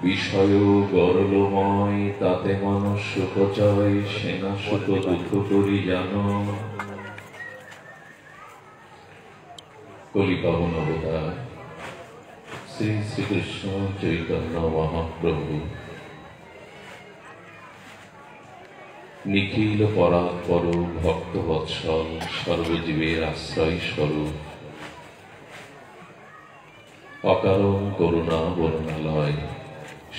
বিষয় গরলময় তাতে মানুষ সুখচয় সেনা সুখ দুঃখ করি জানো। কলি পাবন অবতার শ্রী শ্রীকৃষ্ণ চৈতন্য মহাপ্রভু নিখিল পরাৎপর ভক্তবৎসল সর্বজীবের আশ্রয় স্বরূপ অকারণ করুণা বরুণালয়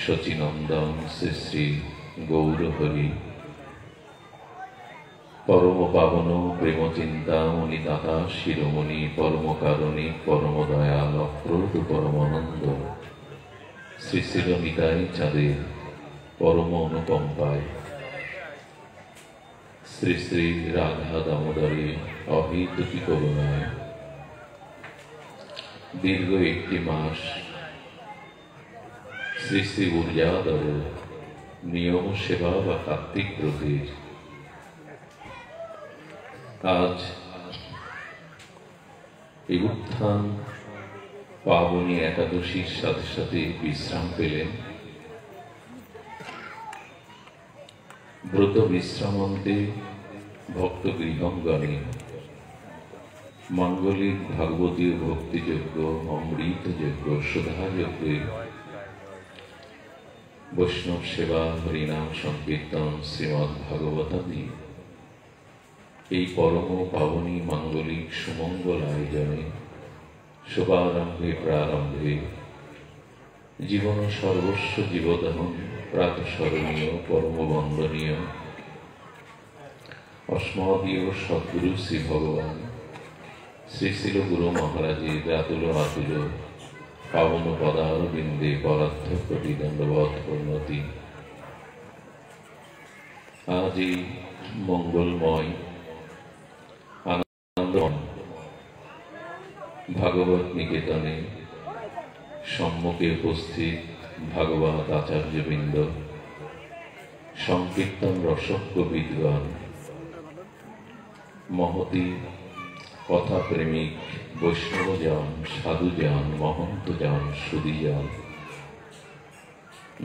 শচীনন্দন শ্রী শ্রী গৌরহরি পরম পাবন প্রেম চিন্তামণি দাতা শিরোমণি পরম কারণী পরম দয়াল অপ্রদ পরমানন্দ শ্রী শ্রী নিতাই চাঁদের পরম অনুকম্পায় শ্রী শ্রী রাধা দামোদরে অহেতুকি করুণায় দীর্ঘ একটি মাস শ্রী শ্রী উর্যাদর নিয়ম সেবা বা কার্তিক ব্রতের আজ এই উত্থান পাবনী একাদশীর সাথে সাথে বিশ্রাম পেলেন। ব্রত বিশ্রামান্তে ভক্ত গৃহঙ্গণে মাঙ্গলিক ভাগবতীয় ভক্তিযোগ্য অমৃতযোগ্য সুধাযোগ্যে বৈষ্ণব সেবা হরিনাম সংকীর্তন শ্রীমদ্ ভাগবতাদি এই পরম পাবনী মাঙ্গলিক সুমঙ্গল আয়োজনে শুভারম্ভে প্রারম্ভে জীবন সর্বস্ব জীবদাহন প্রাতঃস্মরণীয় পরম বন্দনীয় অস্মদীয় সদ্গুরু শ্রী ভগবান শ্রী শ্রী গুরু মহারাজের রাতুল আতুল পাবন পদারবিন্দে পরার্থ কোটি দণ্ডবৎ উন্নতি। আজ এই মঙ্গলময় আনন্দ ভাগবত নিকেতনে সম্মুখে উপস্থিত ভাগবত আচার্যবৃন্দ, সংকীর্তন রসজ্ঞ বিদ্বান, মহতি কথা প্রেমিক বৈষ্ণবজন, সাধুজন, মহন্তজন, সুধীজন,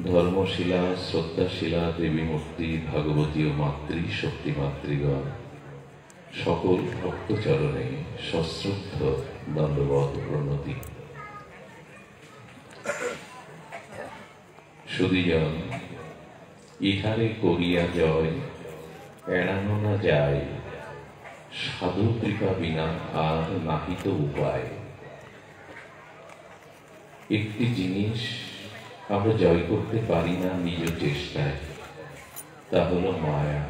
ধর্মশীলা শ্রদ্ধাশীলা দেবী মূর্তি ভাগবতীয় মাতৃ শক্তি মাতৃগণ, সকল ভক্তচরণে সশ্রদ্ধ দণ্ডবৎ প্রণতি। সুধীজন, ইহারে করিয়া জয় এড়ানো না যায়, সাধু কৃপা বিনা আর নাহিত উপায়। একটি জিনিস আমরা জয় করতে পারি না নিজ চেষ্টায়, তা হল মায়া।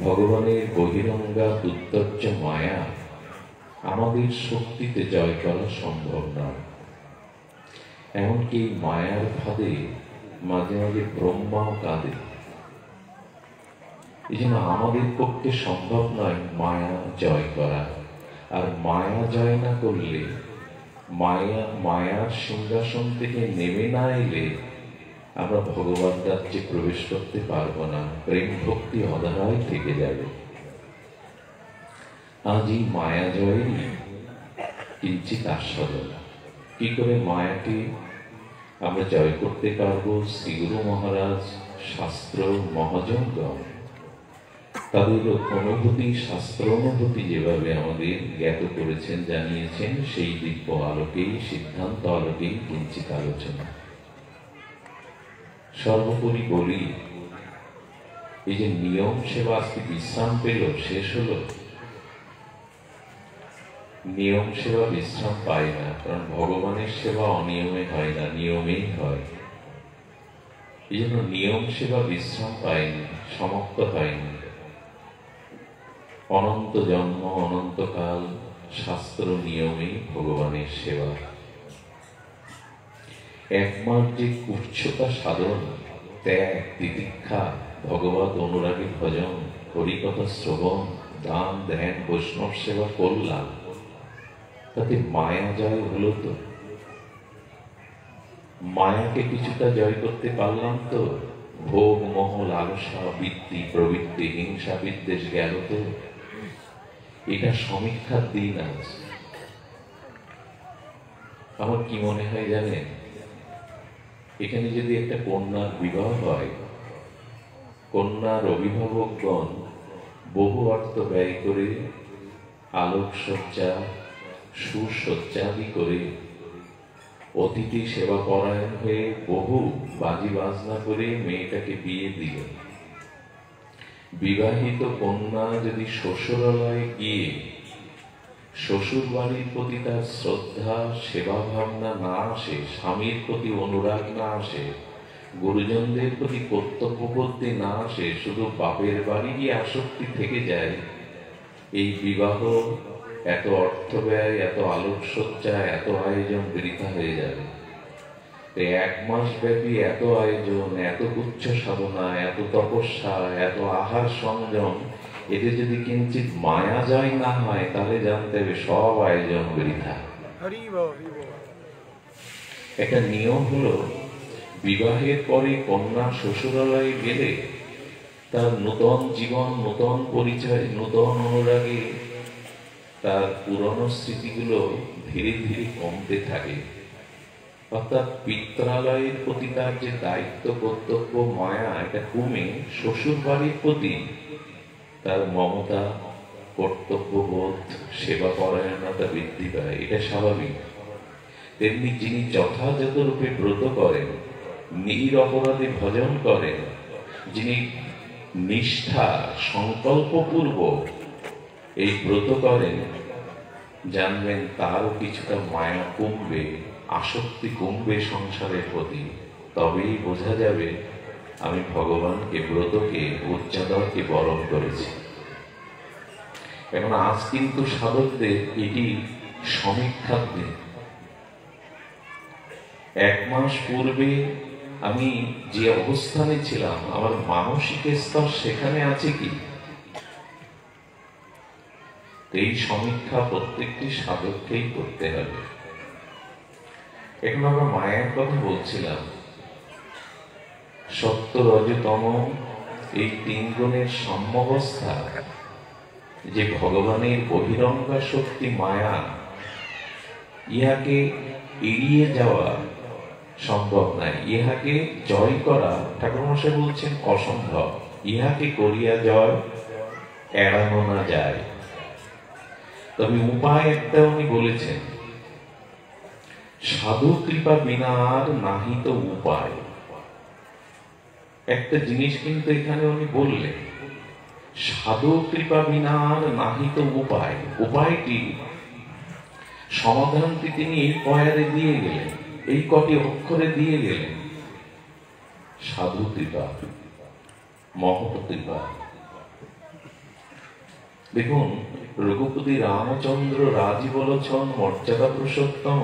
ভগবানের বহিরঙ্গা দুর্দর্য মায়া আমাদের শক্তিতে জয় করা সম্ভব নয়। এমনকি মায়ার ফাঁদে মাঝে মাঝে ব্রহ্মাও কাঁদে। এই জন্য আমাদের পক্ষে সম্ভব নয় মায়া জয় করা। আর মায়া জয় না করলে, মায়ার সিংহাসন থেকে নেমে না এলে আমরা ভগবান রাজ্যে প্রবেশ করতে পারবো না। প্রেম ভক্তি অধারায় থেকে যাবে। আজ এই মায়া জয়েরই কিঞ্চিত আস্বাদনা। কি করে মায়াকে আমরা জয় করতে পারবো? শ্রীগুরু মহারাজ, শাস্ত্র মহাজনগণ তাদের অনুভূতি, শাস্ত্র অনুভূতি যেভাবে আমাদের জ্ঞাত করেছেন, জানিয়েছেন, সেই দিব্য আলোকেই, সিদ্ধান্ত আলোকেই কিঞ্চিত আলোচনা। সর্বোপরি বলি, এই যে নিয়ম সেবা আজকে বিশ্রাম পেল, শেষ হলো, নিয়ম সেবা বিশ্রাম পায় না। কারণ ভগবানের সেবা অনিয়মে হয় না, নিয়মেই হয়। এই জন্য নিয়ম সেবা বিশ্রাম পায়নি, সমাপ্ত হয়নি। অনন্ত জন্ম, অনন্তকাল শাস্ত্র নিয়মেই ভগবানের সেবা। একমাত্র যে উচ্চতা সাধন, ত্যাগ, তিতিক্ষা, ভগবত অনুরাগী ভজন, হরিকথা শ্রবণ, দান, ধ্যান, বৈষ্ণব সেবা করলাম, তাতে মায়া জয় হলো তো? মায়াকে কিছুটা জয় করতে পারলাম তো? ভোগ, মোহ, লালসা, বৃত্তি, প্রবৃত্তি, হিংসা, বিদ্বেষ গেল তো? এটা সমীক্ষার দিন আজ। আমার কি মনে হয় জানেন, এখানে যদি একটা কন্যার বিবাহ হয়, কন্যার অভিভাবকগণ বহু অর্থ ব্যয় করে আলোকসজ্জা সুসজ্জাদি করে অতিথি সেবা পরায়ণ হয়ে বহু বাজি বাজনা করে মেয়েটাকে বিয়ে দিল। বিবাহিত কন্যা যদি শ্বশুরালয়ে গিয়ে শ্বশুর বাড়ির প্রতি তার শ্রদ্ধা সেবা ভাবনা না আসে, স্বামীর প্রতি অনুরাগ না আসে, গুরুজনদের প্রতি কর্তব্যবুদ্ধি না আসে, শুধু বাপের বাড়িরই আসক্তি থেকে যায়, এই বিবাহ এত অর্থ ব্যয়, এত আলোকসজ্জা, এত আয়োজন বৃথা হয়ে যাবে। এক মাস ব্যাপী এত আয়োজন, এত উচ্চ সাধনা, এত তপস্যা, এত আহার সংযম, এতে যদি কিঞ্চিত মায়া জয় না হয়, তাহলে জানতে হবে সব আয়োজন বৃথা। একটা নিয়ম হলো, বিবাহের পরে কন্যা শ্বশুরালয়ে গেলে তার নূতন জীবন, নূতন পরিচয়, নূতন অনুরাগে তার পুরনো স্মৃতিগুলো ধীরে ধীরে কমতে থাকে। অর্থাৎ পিত্রালয়ের প্রতি তার যে দায়িত্ব, কর্তব্য, মায়া, এটা কমে শ্বশুর বাড়ির প্রতি তার মমতা, কর্তব্যবোধ, সেবা পরায়ণতা বৃদ্ধি পায়। এটা স্বাভাবিক। তেমনি যিনি যথাযথ রূপে ব্রত করেন, নিরপরাধে ভজন করেন, যিনি নিষ্ঠা সংকল্পপূর্বক এই ব্রত করেন, জানবেন তারও কিছুটা মায়া কমবে, আসক্তি কমবে সংসারের প্রতি। তবেই বোঝা যাবে আমি ভগবানকে, ব্রতকে, উচ্চাদরকে বরণ করেছি। এখন আজ কিন্তু সাধকদের এটি সমীক্ষার দিন। এক মাস পূর্বে আমি যে অবস্থানে ছিলাম, আমার মানসিক স্তর সেখানে আছে কি? এই সমীক্ষা প্রত্যেকটি সাধককেই করতে হবে। এখন আমরা মায়ের কথা বলছিলাম। সত্য, রজতম এই তিন গুণের সাম্যাবস্থা, যে ভগবানের বহিরঙ্গা শক্তি মায়া, ইহাকে এড়িয়ে যাওয়া সম্ভব নাই, ইহাকে জয় করা ঠাকুরমশাই বলছেন অসম্ভব। ইহাকে করিয়া জয় এড়ানো না যায়। তবে উপায় একটা উনি বলেছেন, সাধু কৃপা বিনা আর নাহিত উপায়। একটা জিনিস কিন্তু এখানে উনি বললেন, সাধু কৃপা বিনা আর নাহিত উপায়। উপায়টি, সমাধানটি তিনি এই পয়ারে দিয়ে গেলেন, এই কটি অক্ষরে দিয়ে গেলেন। সাধু কৃপা, মহৎ কৃপা। দেখুন, রঘুপতি রামচন্দ্র রাজি বলছেন মর্যাদা পুরুষোত্তম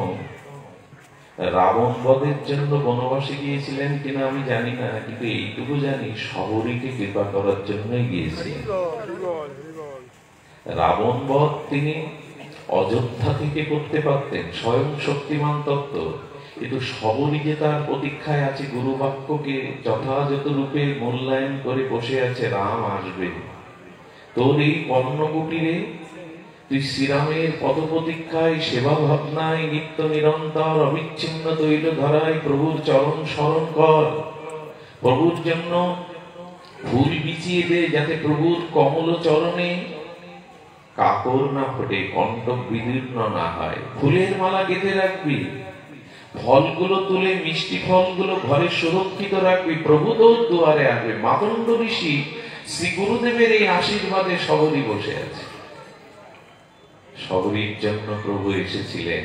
রাবণ বধের জন্য বনবাসে গিয়েছিলেন কিনা আমি জানি না, কিন্তু এইটুকু জানি শবরীকে কৃপা করার জন্যই গিয়েছিলেন। রাবণ বধ তিনি অযোধ্যা থেকে করতে পারতেন, স্বয়ং শক্তিমান তত্ত্ব, কিন্তু শবরী যে তার প্রতীক্ষায় আছে, গুরু বাক্যকে যথাযথ রূপে মূল্যায়ন করে বসে আছে, রাম আসবে। তোর এই কর্ণকুটিরে তুই শ্রীরামের পদপ্রতীক্ষায়, সেবা ভাবনায় নিত্য নিরন্তর অবিচ্ছিন্ন তৈল ধারায় প্রভুর চরণ স্মরণ কর। প্রভুর জন্য ফুল বিছিয়ে দে, যাতে প্রভুর কমল চরণে কাকর না ফোটে, কণ্ঠ বিদীর্ণ না হয়। ফুলের মালা গেঁথে রাখবি, ফলগুলো তুলে, মিষ্টি ফলগুলো ঘরে সুরক্ষিত রাখবি। প্রভু তোর দুয়ারে আসবে। মাতঙ্গ ঋষি শ্রী গুরুদেবের এই আশীর্বাদে শবরী বসে আছে। শবরীর জন্য প্রভু এসেছিলেন,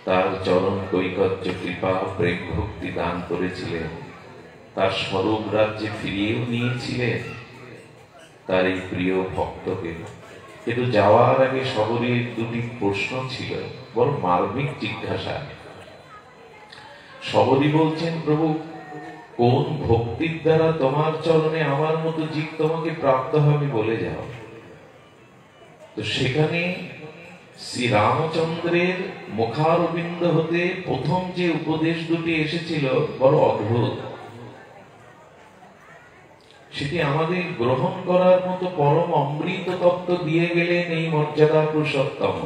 তার চরণ কৈকর্য কৃপা প্রেম ভক্তি দান করেছিলেন, তার স্বরূপ রাজ্যে ফিরিয়েও নিয়েছিলেন তার এই প্রিয় ভক্তকে। কিন্তু যাওয়ার আগে শবরীর দুটি প্রশ্ন ছিল, বড় মার্মিক জিজ্ঞাসা। শবরী বলছেন, প্রভু, কোন ভক্তির দ্বারা তোমার চরণে আমার মতো জীব তোমাকে প্রাপ্ত হবে বলে যাও। তো সেখানে শ্রী রামচন্দ্রের মুখারবিন্দ হতে প্রথম যে উপদেশ দুটি এসেছিল, বড় অদ্ভুত। সেটি আমাদের গ্রহণ করার মতো পরম অমৃত তত্ত্ব দিয়ে গেলেন এই মর্যাদা পুরুষোত্তম।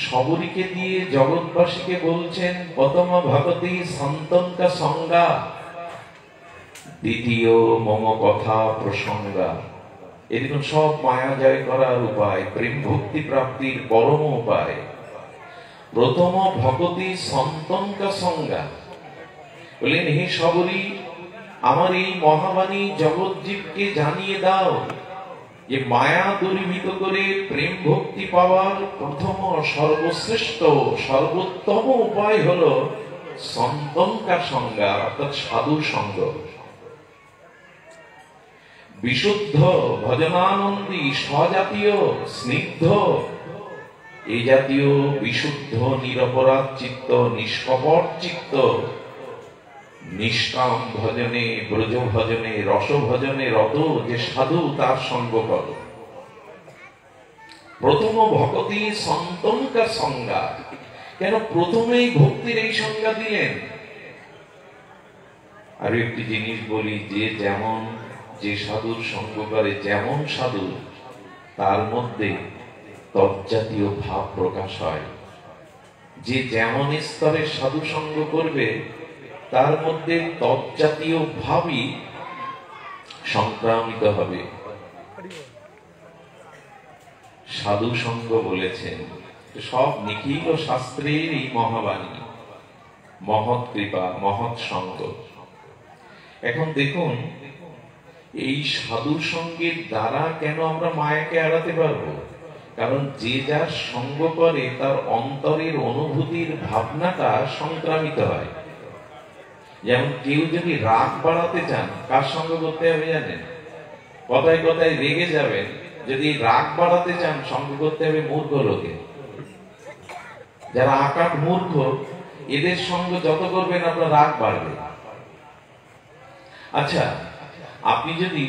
শবরীকে দিয়ে জগৎবাসীকে বলছেন প্রথম ভগতি সন্তনকা সংজ্ঞা, দ্বিতীয় মম কথা প্রসঙ্গা। এরকম সব মায়া জয় করার উপায়, প্রেম ভক্তি প্রাপ্তির পরম উপায়। প্রথম ভগতি সন্তনকা সংজ্ঞা, বললেন হে শবরী, আমার এই মহাবাণী জগৎজীবকে জানিয়ে দাও যে মায়া দূরীভূত করে প্রেম ভক্তি পাওয়ার প্রথম সর্বশ্রেষ্ঠ সর্বোত্তম উপায় হলো সন্তনকা সংজ্ঞা, অর্থাৎ সাধু সঙ্গ। বিশুদ্ধ ভজনানন্দী স্বজাতীয় স্নিগ্ধ এই জাতীয় বিশুদ্ধ নিরপরাধ চিত্ত নিষ্কপট চিত্ত নিষ্কাম ভজনে ব্রজ ভজনে রস ভজনে রত যে সাধু তার সঙ্গ করো। প্রথম ভগতি সন্তনকা সংজ্ঞা, কেন প্রথমেই ভক্তির এই সংজ্ঞা দিলেন? আর একটি জিনিস বলি, যে যেমন যে সাধুর সঙ্গ করে যেমন সাধু তার মধ্যে তজ্জাতীয় ভাব প্রকাশ হয়। যে যেমন স্তরের সাধু সঙ্গ করবে তার মধ্যে তজ্জাতীয় ভাবই সংক্রামিত হবে। সাধু সঙ্গ বলেছেন সব নিখিল শাস্ত্রের এই মহাবাণী, মহৎ কৃপা মহৎ সঙ্গ। এখন দেখুন এই সাধু সঙ্গের দ্বারা কেন আমরা মায়াকে এড়াতে পারবো? কারণ যে যার সঙ্গ করে তার অন্তরের অনুভূতির ভাবনাটা সংক্রামিত হয়। যেমন কেউ যদি রাগ বাড়াতে চান, কার সঙ্গ করতে হবে জানেন? কথায় কথায় রেগে যাবেন, যদি রাগ বাড়াতে চান সঙ্গ করতে হবে মূর্খ লোকে। যারা আকাট মূর্খ, এদের সঙ্গ যত করবেন আপনার রাগ বাড়বে। আচ্ছা, আপনি যদি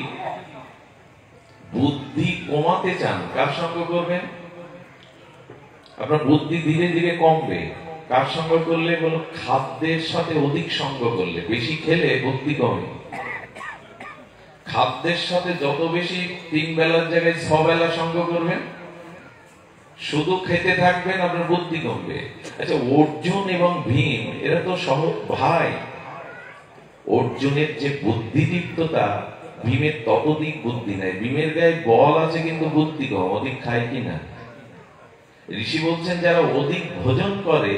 বুদ্ধি কমাতে চান কার সঙ্গ করবেন? আপনার বুদ্ধি ধীরে ধীরে কমবে। কার সঙ্গ করলে? বলো, খাদ্যের সাথে অধিক সঙ্গ করলে। বেশি খেলে বুদ্ধি কমে। খাদ্যের সাথে যত বেশি 3 বেলার জায়গায় 6 বেলা সঙ্গ করবেন, শুধু খেতে থাকবেন, আপনার বুদ্ধি কমবে। আচ্ছা, অর্জুন এবং ভীম এরা তো সহ ভাই। অর্জুনের যে বুদ্ধিদীপ্ততা, ভীমের ততোধিক বুদ্ধি নাই। ভীমের গায়ে বল আছে কিন্তু বুদ্ধি কম। অধিক খায় কিনা? ঋষি বলছেন যারা অধিক ভোজন করে,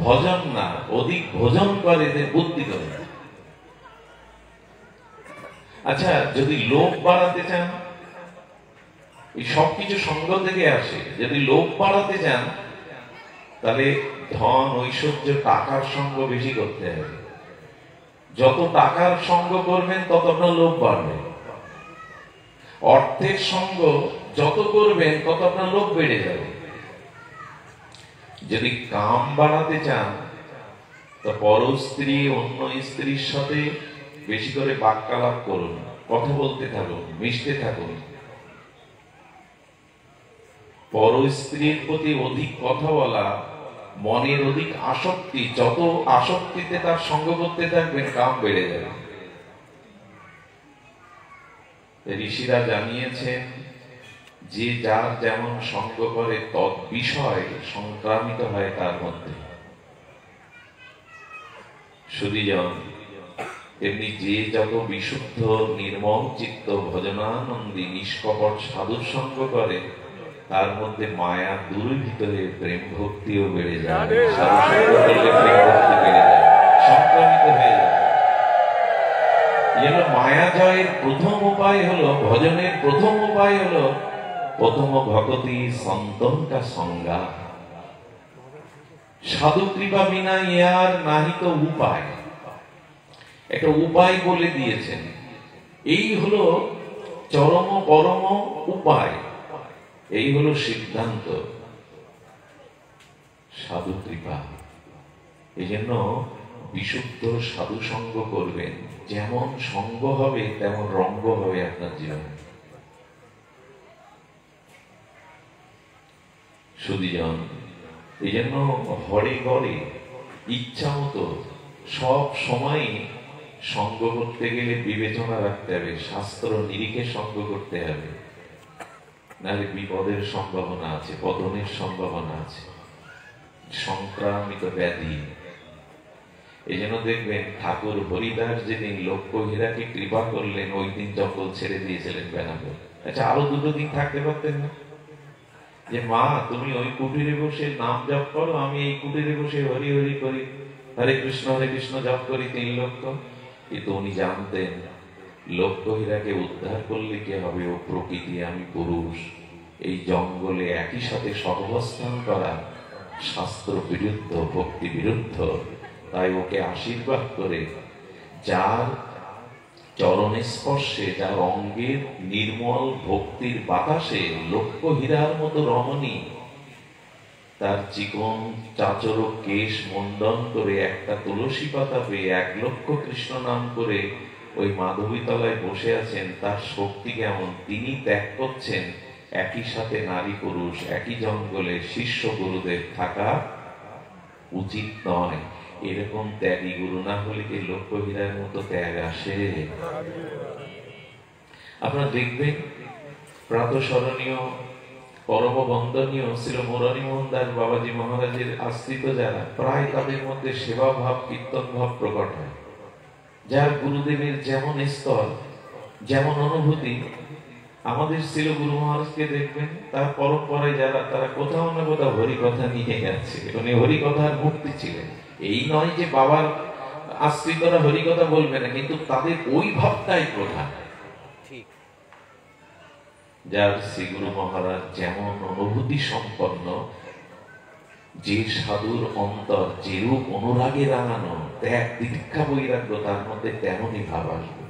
ভজন না অধিক ভোজন করে, এদের বুদ্ধি কমে। আচ্ছা, যদি লোভ বাড়াতে চান, এই সবকিছু সঙ্গ থেকে আসে। যদি লোভ বাড়াতে চান তাহলে ধন ঐশ্বর্য টাকার সঙ্গ বেশি করতে হবে। যত টাকার সঙ্গ করবেন তত আপনার লোভ বাড়বে। অর্থের সঙ্গ যত করবেন তত আপনার লোভ বেড়ে যাবে। যদি কাম বাড়াতে চান তো পর স্ত্রী অন্য স্ত্রীর সাথে বেশি করে বাক্যালাপ করুন, কথা বলতে থাকুন, মিশতে থাকুন। পর স্ত্রীর প্রতি অধিক কথা বলা মনের অধিক আসক্তি। যত আসক্তিতে তার সঙ্গ করতে থাকবেন কাম বেড়ে যাবে। ঋষিরা জানিয়েছেন যে যার যেমন সঙ্গ করে তৎ বিষয় সংক্রামিত হয় তার মধ্যে। শুধুজন এমনি যে যত বিশুদ্ধ নির্মল চিত্ত ভজনানন্দী নিষ্কপট সাধুর সঙ্গ করে তার মধ্যে মায়া দূরীভূত হয়ে প্রেম ভক্তিও বেড়ে যায়। সাধু সঙ্গ করলে প্রেম ভক্তি বেড়ে যায়, সংক্রামিত হয়ে যায়। মায়া জয়ের প্রথম উপায় হলো, ভজনের প্রথম উপায় হলো প্রথম ভগতি সন্তনকা সংজ্ঞা। সাধু কৃপা বিনা ইয়ার নাহিত উপায়। একটা উপায় বলে দিয়েছেন, এই হলো চরম পরম উপায়, এই হলো সিদ্ধান্ত, সাধু কৃপা। এই জন্য বিশুদ্ধ সাধু সঙ্গ করবেন। যেমন সঙ্গ হবে তেমন রঙ্গ হবে আপনার জীবনে। সুধীজন, এই জন্য ঘরে ঘরে ইচ্ছা মতো সব সময় সঙ্গ করতে গেলে বিবেচনা রাখতে হবে, শাস্ত্র নিরিখে সঙ্গ করতে হবে। নাহলে বিপদের সম্ভাবনা আছে, পতনের সম্ভাবনা আছে, সংক্রামিত ব্যাধি। এই জন্য দেখবেন ঠাকুর হরিদাস যেদিন লক্ষ্যহীরাকে কৃপা করলেন, ওই দিন জঙ্গল ছেড়ে দিয়েছিলেন বেনাপোল। আচ্ছা, আরো 2 দিন থাকতে পারতেন না? যে মা তুমি ওই কুটিরে বসে নাম জপ করো, আমি এই কুটিরে বসে হরি হরি করি, হরে কৃষ্ণ জপ করি 3 লক্ষ। কিন্তু উনি জানতেন লক্ষ্যহীরাকে উদ্ধার করলে কি হবে, ও প্রকৃতি, আমি পুরুষ। এই জঙ্গলে একই সাথে সহবস্থান করা শাস্ত্র বিরুদ্ধ, ভক্তি বিরুদ্ধ। তাই ওকে আশীর্বাদ করে যার চরণে স্পর্শে, যার অঙ্গের নির্মল ভক্তির বাতাসে লক্ষ্যহীরার মতো রমণী তার চিকন চাচর কেশ মণ্ডন করে একটা তুলসী পাতা পেয়ে 1 লক্ষ কৃষ্ণ নাম করে ওই মাধবী তলায় বসে আছেন, তার শক্তি কেমন। তিনি ত্যাগ করছেন, একই সাথে নারী পুরুষ একই জঙ্গলে শিষ্য গুরুদেব থাকা উচিত নয়। এরকম ত্যাগী গুরু না হলে কি লক্ষ্যহীরার মতো ত্যাগ আসে? আপনারা দেখবেন প্রাতঃস্মরণীয় পরম বন্দনীয় শ্রী মুরারি মোহন দাস বাবাজি মহারাজের আশ্রিত যারা, প্রায় তাদের মধ্যে সেবা ভাব, কীর্তন ভাব প্রকট হয়। যার গুরুদেবের যেমন স্তর, যেমন অনুভূতি। আমাদের শ্রী গুরু মহারাজকে দেখবেন তার পরম্পরায় যারা, তারা কোথাও না কোথাও হরিকথা নিয়ে গেছে, উনি হরিকথার মূর্তি ছিলেন। এই নয় যে বাবার আশ্রিতরা হরিকথা বলবে না, কিন্তু তাদের ওই ভাবটাই প্রধান। যার শ্রী গুরু মহারাজ যেমন অনুভূতি সম্পন্ন, যে সাধুর অন্তর যেরূপ অনুরাগে রাঙানো, ত্যাগ দীক্ষা বৈরাগ্য তার মধ্যে তেমনই ভাব আসবে।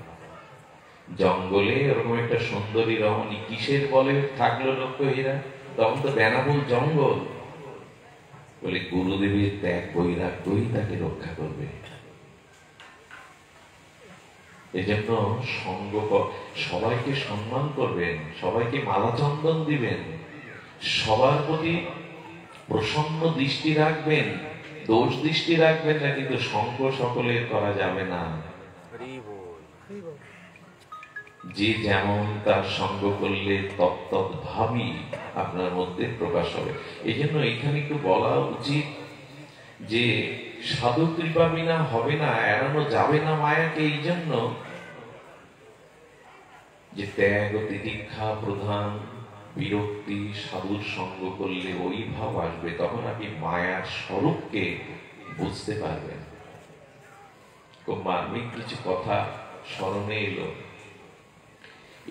জঙ্গলে এরকম একটা সুন্দরী রমণী কিসের বলে থাকলো লক্ষ্যহীরা? তখন তো বেনাপোল জঙ্গল। বলে গুরুদেবের ত্যাগ বৈরাগ্যই তাকে রক্ষা করবে। এজন্য সঙ্গ, সবাইকে সম্মান করবেন, সবাইকে মালা চন্দন দিবেন, সবার প্রতি প্রসন্ন দৃষ্টি রাখবেন, দোষ দৃষ্টি রাখবেন না, কিন্তু সঙ্গ সকলের করা যাবে না। যে যেমন তার সঙ্গ করলে তত্ত্ব ভাবই আপনার মধ্যে প্রকাশ হবে। এই জন্য এখানে একটু বলা উচিত যে সাধু কৃপা বিনা হবে না, এড়ানো যাবে না মায়াকে। এই জন্য যে ত্যাগ ও তিতিক্ষা প্রধান, বিরক্তি, সাধুর সঙ্গ করলে ওই ভাব আসবে, তখন আপনি মায়ার স্বরূপকে বুঝতে পারবেন। খুব মার্মিক কিছু কথা স্মরণে এলো।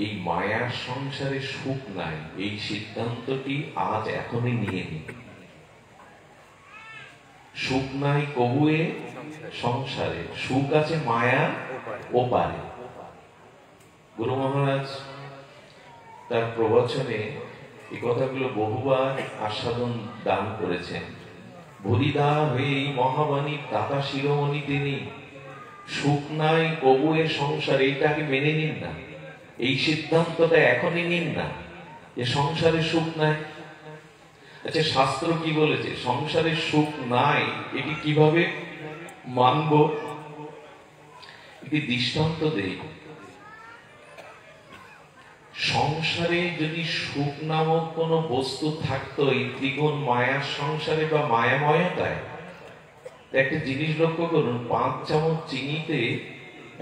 এই মায়ার সংসারে সুখ নাই, এই সিদ্ধান্তটি আজ এখনই নিয়ে নিন। সুখ নাই কবুয়ে সংসারে, সুখ আছে মায়া ওপারে। গুরু মহারাজ তার প্রবচনে এই কথাগুলো বহুবার আস্বাদন দান করেছেন। ভরিদা হয়ে এই মহাবাণীর দাতা শিরোমণি তিনি। সুখ নাই কবুয়ে সংসারে, এইটাকে মেনে নিন না, এই সিদ্ধান্তটা এখনই নিন না যে সংসারে সুখ নাই। আচ্ছা, শাস্ত্র কি বলেছে? সংসারে সুখ নাই, এটি কিভাবে মানব? একটি দৃষ্টান্ত দেই। সংসারে যদি সুখ নামক কোন বস্তু থাকতো, এই ত্রিগুণ মায়ার সংসারে বা মায়াময়তায়, একটা জিনিস লক্ষ্য করুন। 5 চামচ চিনিতে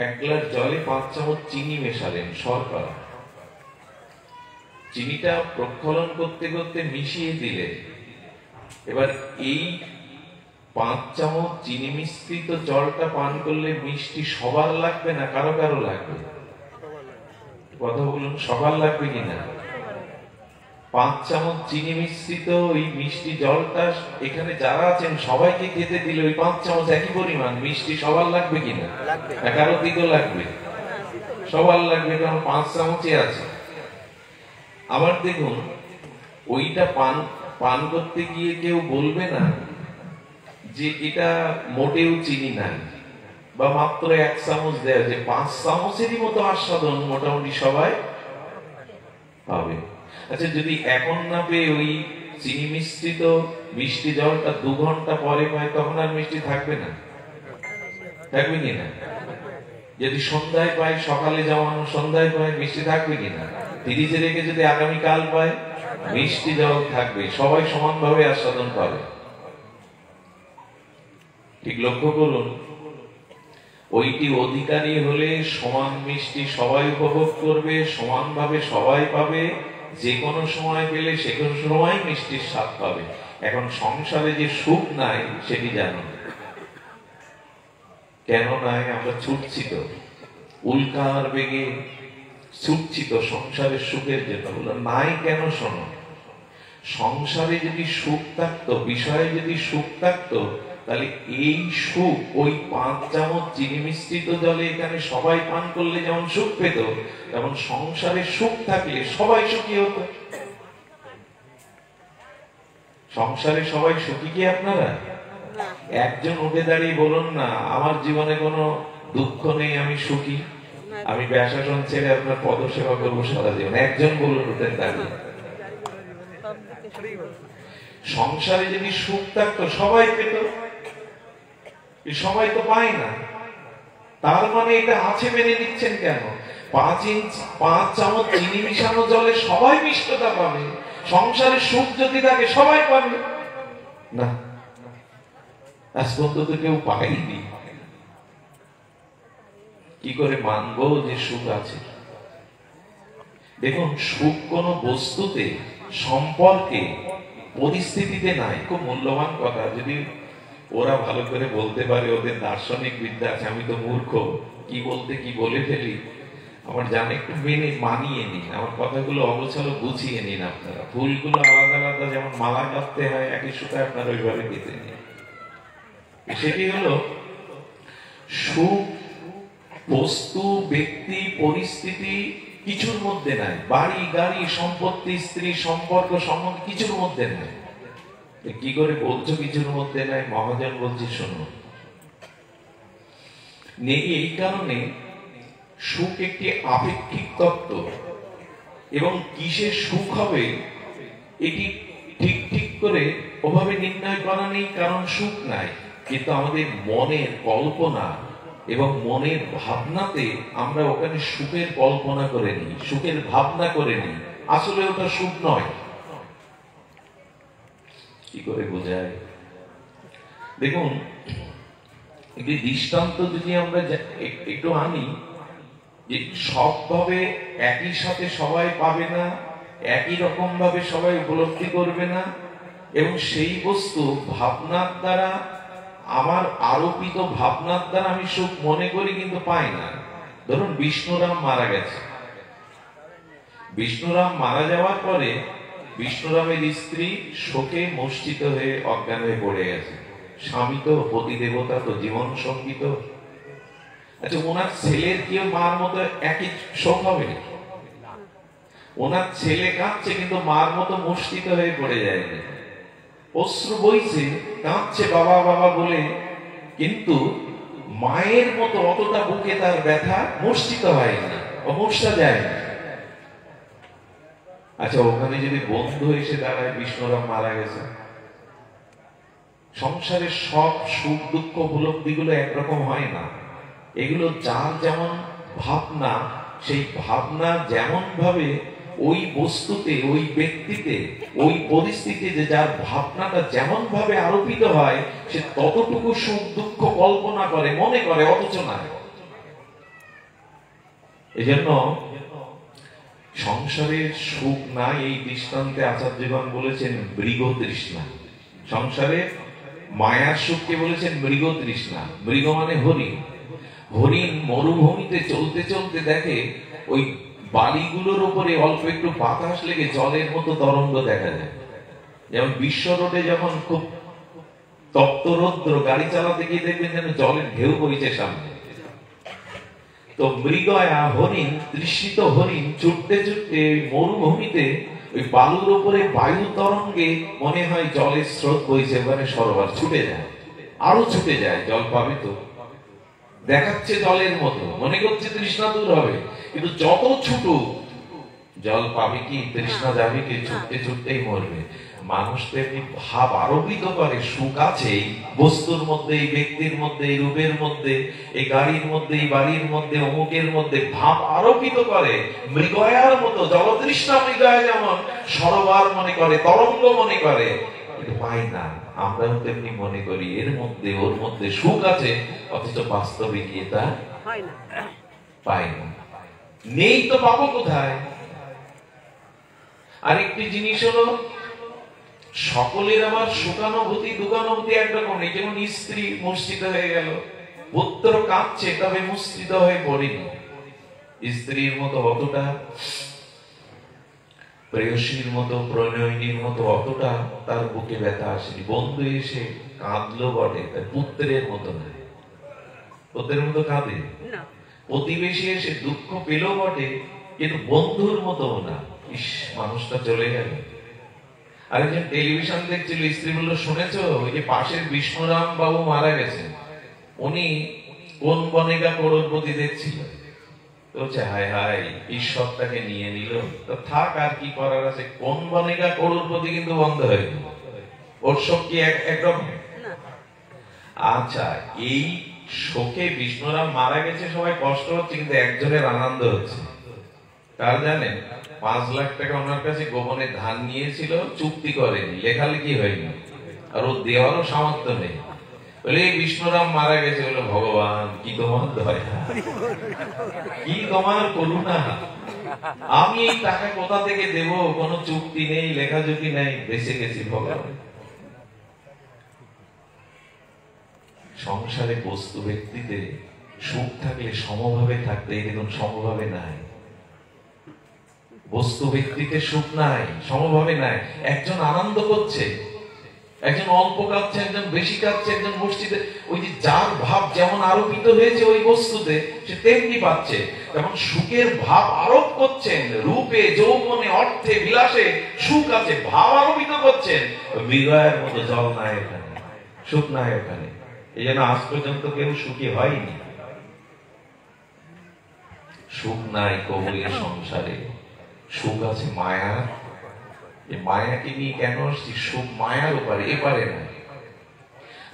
1 গ্লাস জলে 5 চামচ চিনি মেশালেন, শর্করা। চিনিটা প্রক্ষালন করতে করতে মিশিয়ে দিলেন। এবার এই 5 চামচ চিনি মিশ্রিত জলটা পান করলে মিষ্টি সবার লাগবে না কারো কারো লাগবে? কথা বলুন, সবার লাগবে কিনা? 5 চামচ চিনি মিশ্রিত ওই মিষ্টি জলটা এখানে যারা আছেন সবাইকে খেতে দিলে ওই 5 চামচ একই পরিমাণ মিষ্টি সবার লাগবে কিনা? কারো দিকেও লাগবে? সবার লাগবে, কারণ 5 চামচই আছে। আবার দেখুন, ওইটা পান করতে গিয়ে কেউ বলবে না যে এটা মোটেও চিনি নাই, বা মাত্র 1 চামচ দেয়, যে 5 চামচেরই মতো আস্বাদন মোটামুটি সবাই পাবে। আচ্ছা, যদি এখন না পেয়ে ওই চিনি মিশ্রিত মিষ্টি জলটা 2 ঘন্টা পরে পায়, তখন আর মিষ্টি থাকবে না? থাকবে কিনা? যদি সন্ধ্যায় পায়, সকালে জমানো সন্ধ্যায় পায়, মিষ্টি থাকবে কিনা? ফ্রিজে রেখে যদি আগামীকাল পায়, মিষ্টি জল থাকবে, সবাই সমানভাবে আস্বাদন পাবে। ঠিক লক্ষ্য করুন, ওইটি অধিকারী হলে সমান মিষ্টি সবাই উপভোগ করবে, সমানভাবে সবাই পাবে, যে কোনো সময় পেলে সে কোনো সময় মিষ্টির স্বাদ পাবে। এখন সংসারে যে সুখ নাই সেটি জানো কেন নাই? আমরা ছুটছি তো, উল্কার বেগে ছুটছি তো সংসারের সুখের জন্য। বলো নাই কেন? শোনো, সংসারে যদি সুখ থাকতো, বিষয়ে যদি সুখ থাকতো, তাহলে এই সুখ ওই 5 চামচ চিনি মিশ্রিত জলে এখানে সবাই পান করলে যেমন সুখ পেত, তেমন সংসারে সুখ থাকলে সবাই সুখী হতো। সংসারে সবাই সুখী কি আপনারা? একজন উঠে দাঁড়িয়ে বলুন না, আমার জীবনে কোনো দুঃখ নেই, আমি সুখী, আমি ব্যাসাসন ছেড়ে আপনার পদসেবা করবো সারা জীবন। একজন বলুন উঠে দাঁড়িয়ে। সংসারে যদি সুখ থাকতো সবাই পেত, সবাই তো পায় না। তার মানে এটা আছে মেনে নিচ্ছেন কেন? 5 চামচ চিনি মিশানো জলে সবাই মিষ্টতা পাবে, সংসারে সুখ যদি থাকে সবাই পাবে না। আজ পর্যন্ত কেউ পায়নি। কি করে মানবো যে সুখ আছে? দেখুন, সুখ কোন বস্তুতে, সম্পর্কে, পরিস্থিতিতে নাই। খুব মূল্যবান কথা। যদি ওরা ভালো করে বলতে পারে, ওদের দার্শনিক বিদ্যা আছে, আমি তো মূর্খ, কি বলতে কি বলে ফেলি। আমার জানে, একটু মেনে মানিয়ে নিন, আমার কথাগুলো অগোছালো গুছিয়ে নিন। আপনারা ফুলগুলো আলাদা আলাদা যেমন মালা গাঁথতে হয়, একই সুতা আপনারা ওইভাবে গেঁথে নিন। সেটি হলো সুখ বস্তু, ব্যক্তি, পরিস্থিতি কিছুর মধ্যে নাই। বাড়ি গাড়ি, সম্পত্তি, স্ত্রী, সম্পর্ক, সম্বন্ধ কিছুর মধ্যে নাই। কি করে বলছো কিছুর মধ্যে নাই? মহাজন বলছি শোনো, নেই এই কারণে সুখ একটি আপেক্ষিক তত্ত্ব, এবং কিসে সুখ হবে এটি ঠিক ঠিক করে ওভাবে নির্ণয় করা নেই, কারণ সুখ নাই। কিন্তু আমাদের মনের কল্পনা এবং মনের ভাবনাতে আমরা ওখানে সুখের কল্পনা করে নিই, সুখের ভাবনা করে নিই, আসলে ওটা সুখ নয়। কি করে বোঝায়? দেখুন, একটি দৃষ্টান্ত যদি আমরা একটু আনি, যে সবভাবে একই সাথে সবাই পাবে না, একই রকম ভাবে সবাই উপলব্ধি করবে না, এবং সেই বস্তু ভাবনার দ্বারা, আমার আরোপিত ভাবনার দ্বারা আমি সুখ মনে করি কিন্তু পাই না। ধরুন বিষ্ণুরাম মারা গেছে, বিষ্ণুরাম মারা যাওয়ার পরে বিষ্ণুরামের স্ত্রী শোকে মূর্ছিত হয়ে অজ্ঞান হয়ে পড়ে গেছে। স্বামী তো, পতি দেবতা তো, জীবন সঙ্গী তো। আচ্ছা, ওনার ছেলের কি মার মতো একই শোক হবে? ওনার ছেলে কাঁদছে কিন্তু মার মতো মূর্ছিত হয়ে পড়ে যায়নি। অশ্রু বইছে, কাঁদছে বাবা বাবা বলে, কিন্তু মায়ের মতো অতটা বুকে তার ব্যথা মূর্ছিত হয়নি, মূর্ছা যায়নি। আচ্ছা, ওখানে যদি বন্ধু এসে দাঁড়ায়, বিষ্ণুরাম মারা গেছে, সংসারের সব সুখ দুঃখ উপলব্ধিগুলো একরকম হয় না। এগুলো যার যেমন ভাবনা, সেই ভাবনা যেমন ভাবে ওই বস্তুতে, ওই ব্যক্তিতে, ওই পরিস্থিতিতে যার ভাবনাটা যেমন ভাবে আরোপিত হয়, সে ততটুকু সুখ দুঃখ কল্পনা করে, মনে করে, অথচ না। এজন্য সংসারের সুখ নাই, এই দৃষ্টান্তে আচার্যগণ বলেছেন মৃগ তৃষ্ণা। সংসারে মায়ার সুখকে বলেছেন মৃগ তৃষ্ণা। মৃগ মানে হরিণ। হরিণ মরুভূমিতে চলতে চলতে দেখে ওই বালিগুলোর উপরে অল্প একটু বাতাস লেগে জলের মতো তরঙ্গ দেখা যায়। যেমন বিশ্ব রোডে যখন খুব তপ্ত রৌদ্র, গাড়ি চালাতে গিয়ে দেখবেন যেন জলের ঢেউ বইছে সামনে। তো মৃগয়া হরিণ, তৃষিত হরিণ ছুটতে ছুটতে মরুভূমিতে ওই বালুর উপরে বায়ু তরঙ্গে মনে হয় জলের স্রোত বইছে, ওখানে সরোবর, ছুটে যায়, আরো ছুটে যায়, জল পাবে তো, দেখাচ্ছে জলের মতো, মনে করছে তৃষ্ণা দূর হবে। কিন্তু যত ছুটুক জল পাবে কি, তৃষ্ণা যাবে কি, ছুটতে ছুটতেই মরবে। মানুষ তো এমনি ভাব আরোপিত করে, সুখ আছে এই বস্তুর মধ্যে, এই ব্যক্তির মধ্যে, এই রূপের মধ্যে, এই গাড়ির মধ্যে, এই বাড়ির মধ্যে, অমুকের মধ্যে ভাব আরোপিত করে মৃগয়ার মতো। জলতৃষ্ণা মৃগয়া যেমন সরোবর মনে করে, তরঙ্গ মনে করে, কিন্তু পাই না। আমরাও তেমনি মনে করি এর মধ্যে, ওর মধ্যে সুখ আছে, অথচ বাস্তবে কি এটা পাই না। নেই তো পাবো কোথায়? আরেকটি জিনিস হলো, সকলের আমার সুখানুভূতি দুঃখানুভূতি একরকম নেই। যেমন স্ত্রী মূর্ছিত হয়ে গেল, পুত্র কাঁদছে, তবে মূর্ছিত হয়ে পড়েনি। স্ত্রীর মতো অতটা, প্রেয়সীর মতো, প্রণয়িনীর মতো অতটা তার বুকে ব্যথা আসেনি। বন্ধু এসে কাঁদলো বটে, তার পুত্রের মতো না। পুত্রের মতো কাঁদে। প্রতিবেশী এসে দুঃখ পেল বটে, কিন্তু বন্ধুর মতো না। ইস, মানুষটা চলে গেল। আরেকজন টেলিভিশন দেখছিল, স্ত্রী বলল, শুনেছো ওই যে পাশের বিষ্ণুরাম বাবু মারা গেছেন, উনি কোন বনেগা করোড়পতি দেখছিল। বলছে, হায় হায়, ঈশ্বর তাকে নিয়ে নিল, তো থাক, আর কি করার আছে। কোন বনেগা করোড়পতি কিন্তু বন্ধ হয়ে গেল। ওর শোক কি একরকম? আচ্ছা, এই শোকে বিষ্ণুরাম মারা গেছে, সবাই কষ্ট হচ্ছে, কিন্তু একজনের আনন্দ হচ্ছে। কার জানেন? 5 লাখ টাকা ওনার কাছে গোপনে ধান নিয়েছিল, চুক্তি করেনি, লেখালেখি হয়নি, আর ও দেওয়ারও সামর্থ্য নেই। বলে বিষ্ণুরাম মারা গেছে। বলে, ভগবান কি তোমার দয়া, কি তোমার করুণা, আমি এই টাকা কোথা থেকে দেব? কোনো চুক্তি নেই, লেখাজুকি নেই, বেঁচে গেছি ভগবান। সংসারে বস্তু ব্যক্তিতে সুখ থাকলে সমভাবে থাকতে, কিন্তু সমভাবে নাই। বস্তু ব্যক্তিতে সুখ নাই, সমভাবে নাই। একজন আনন্দ করছে, একজন অল্প কাঁদছে, একজন বেশি কাঁদছে, একজন মসজিদে, ওই যে যার ভাব যেমন আরোপিত হয়েছে ওই বস্তুতে, সে তেমনি পাচ্ছে। যেমন সুখের ভাব আরোপ করছেন, রূপে, যৌবনে, অর্থে, বিলাসে সুখ আছে, ভাব আরোপিত করছেন। মৃগয়ার মতো জল নাই এখানে, সুখ নাই এখানে। এই জন্য আজ পর্যন্ত কেউ সুখী হয়নি। সুখ নাই কবুলের সংসারে, সুখ আছে মায়া। মায়াকে নিয়ে কেন আসছি? সুখ মায়ার ওপারে, এপারে না।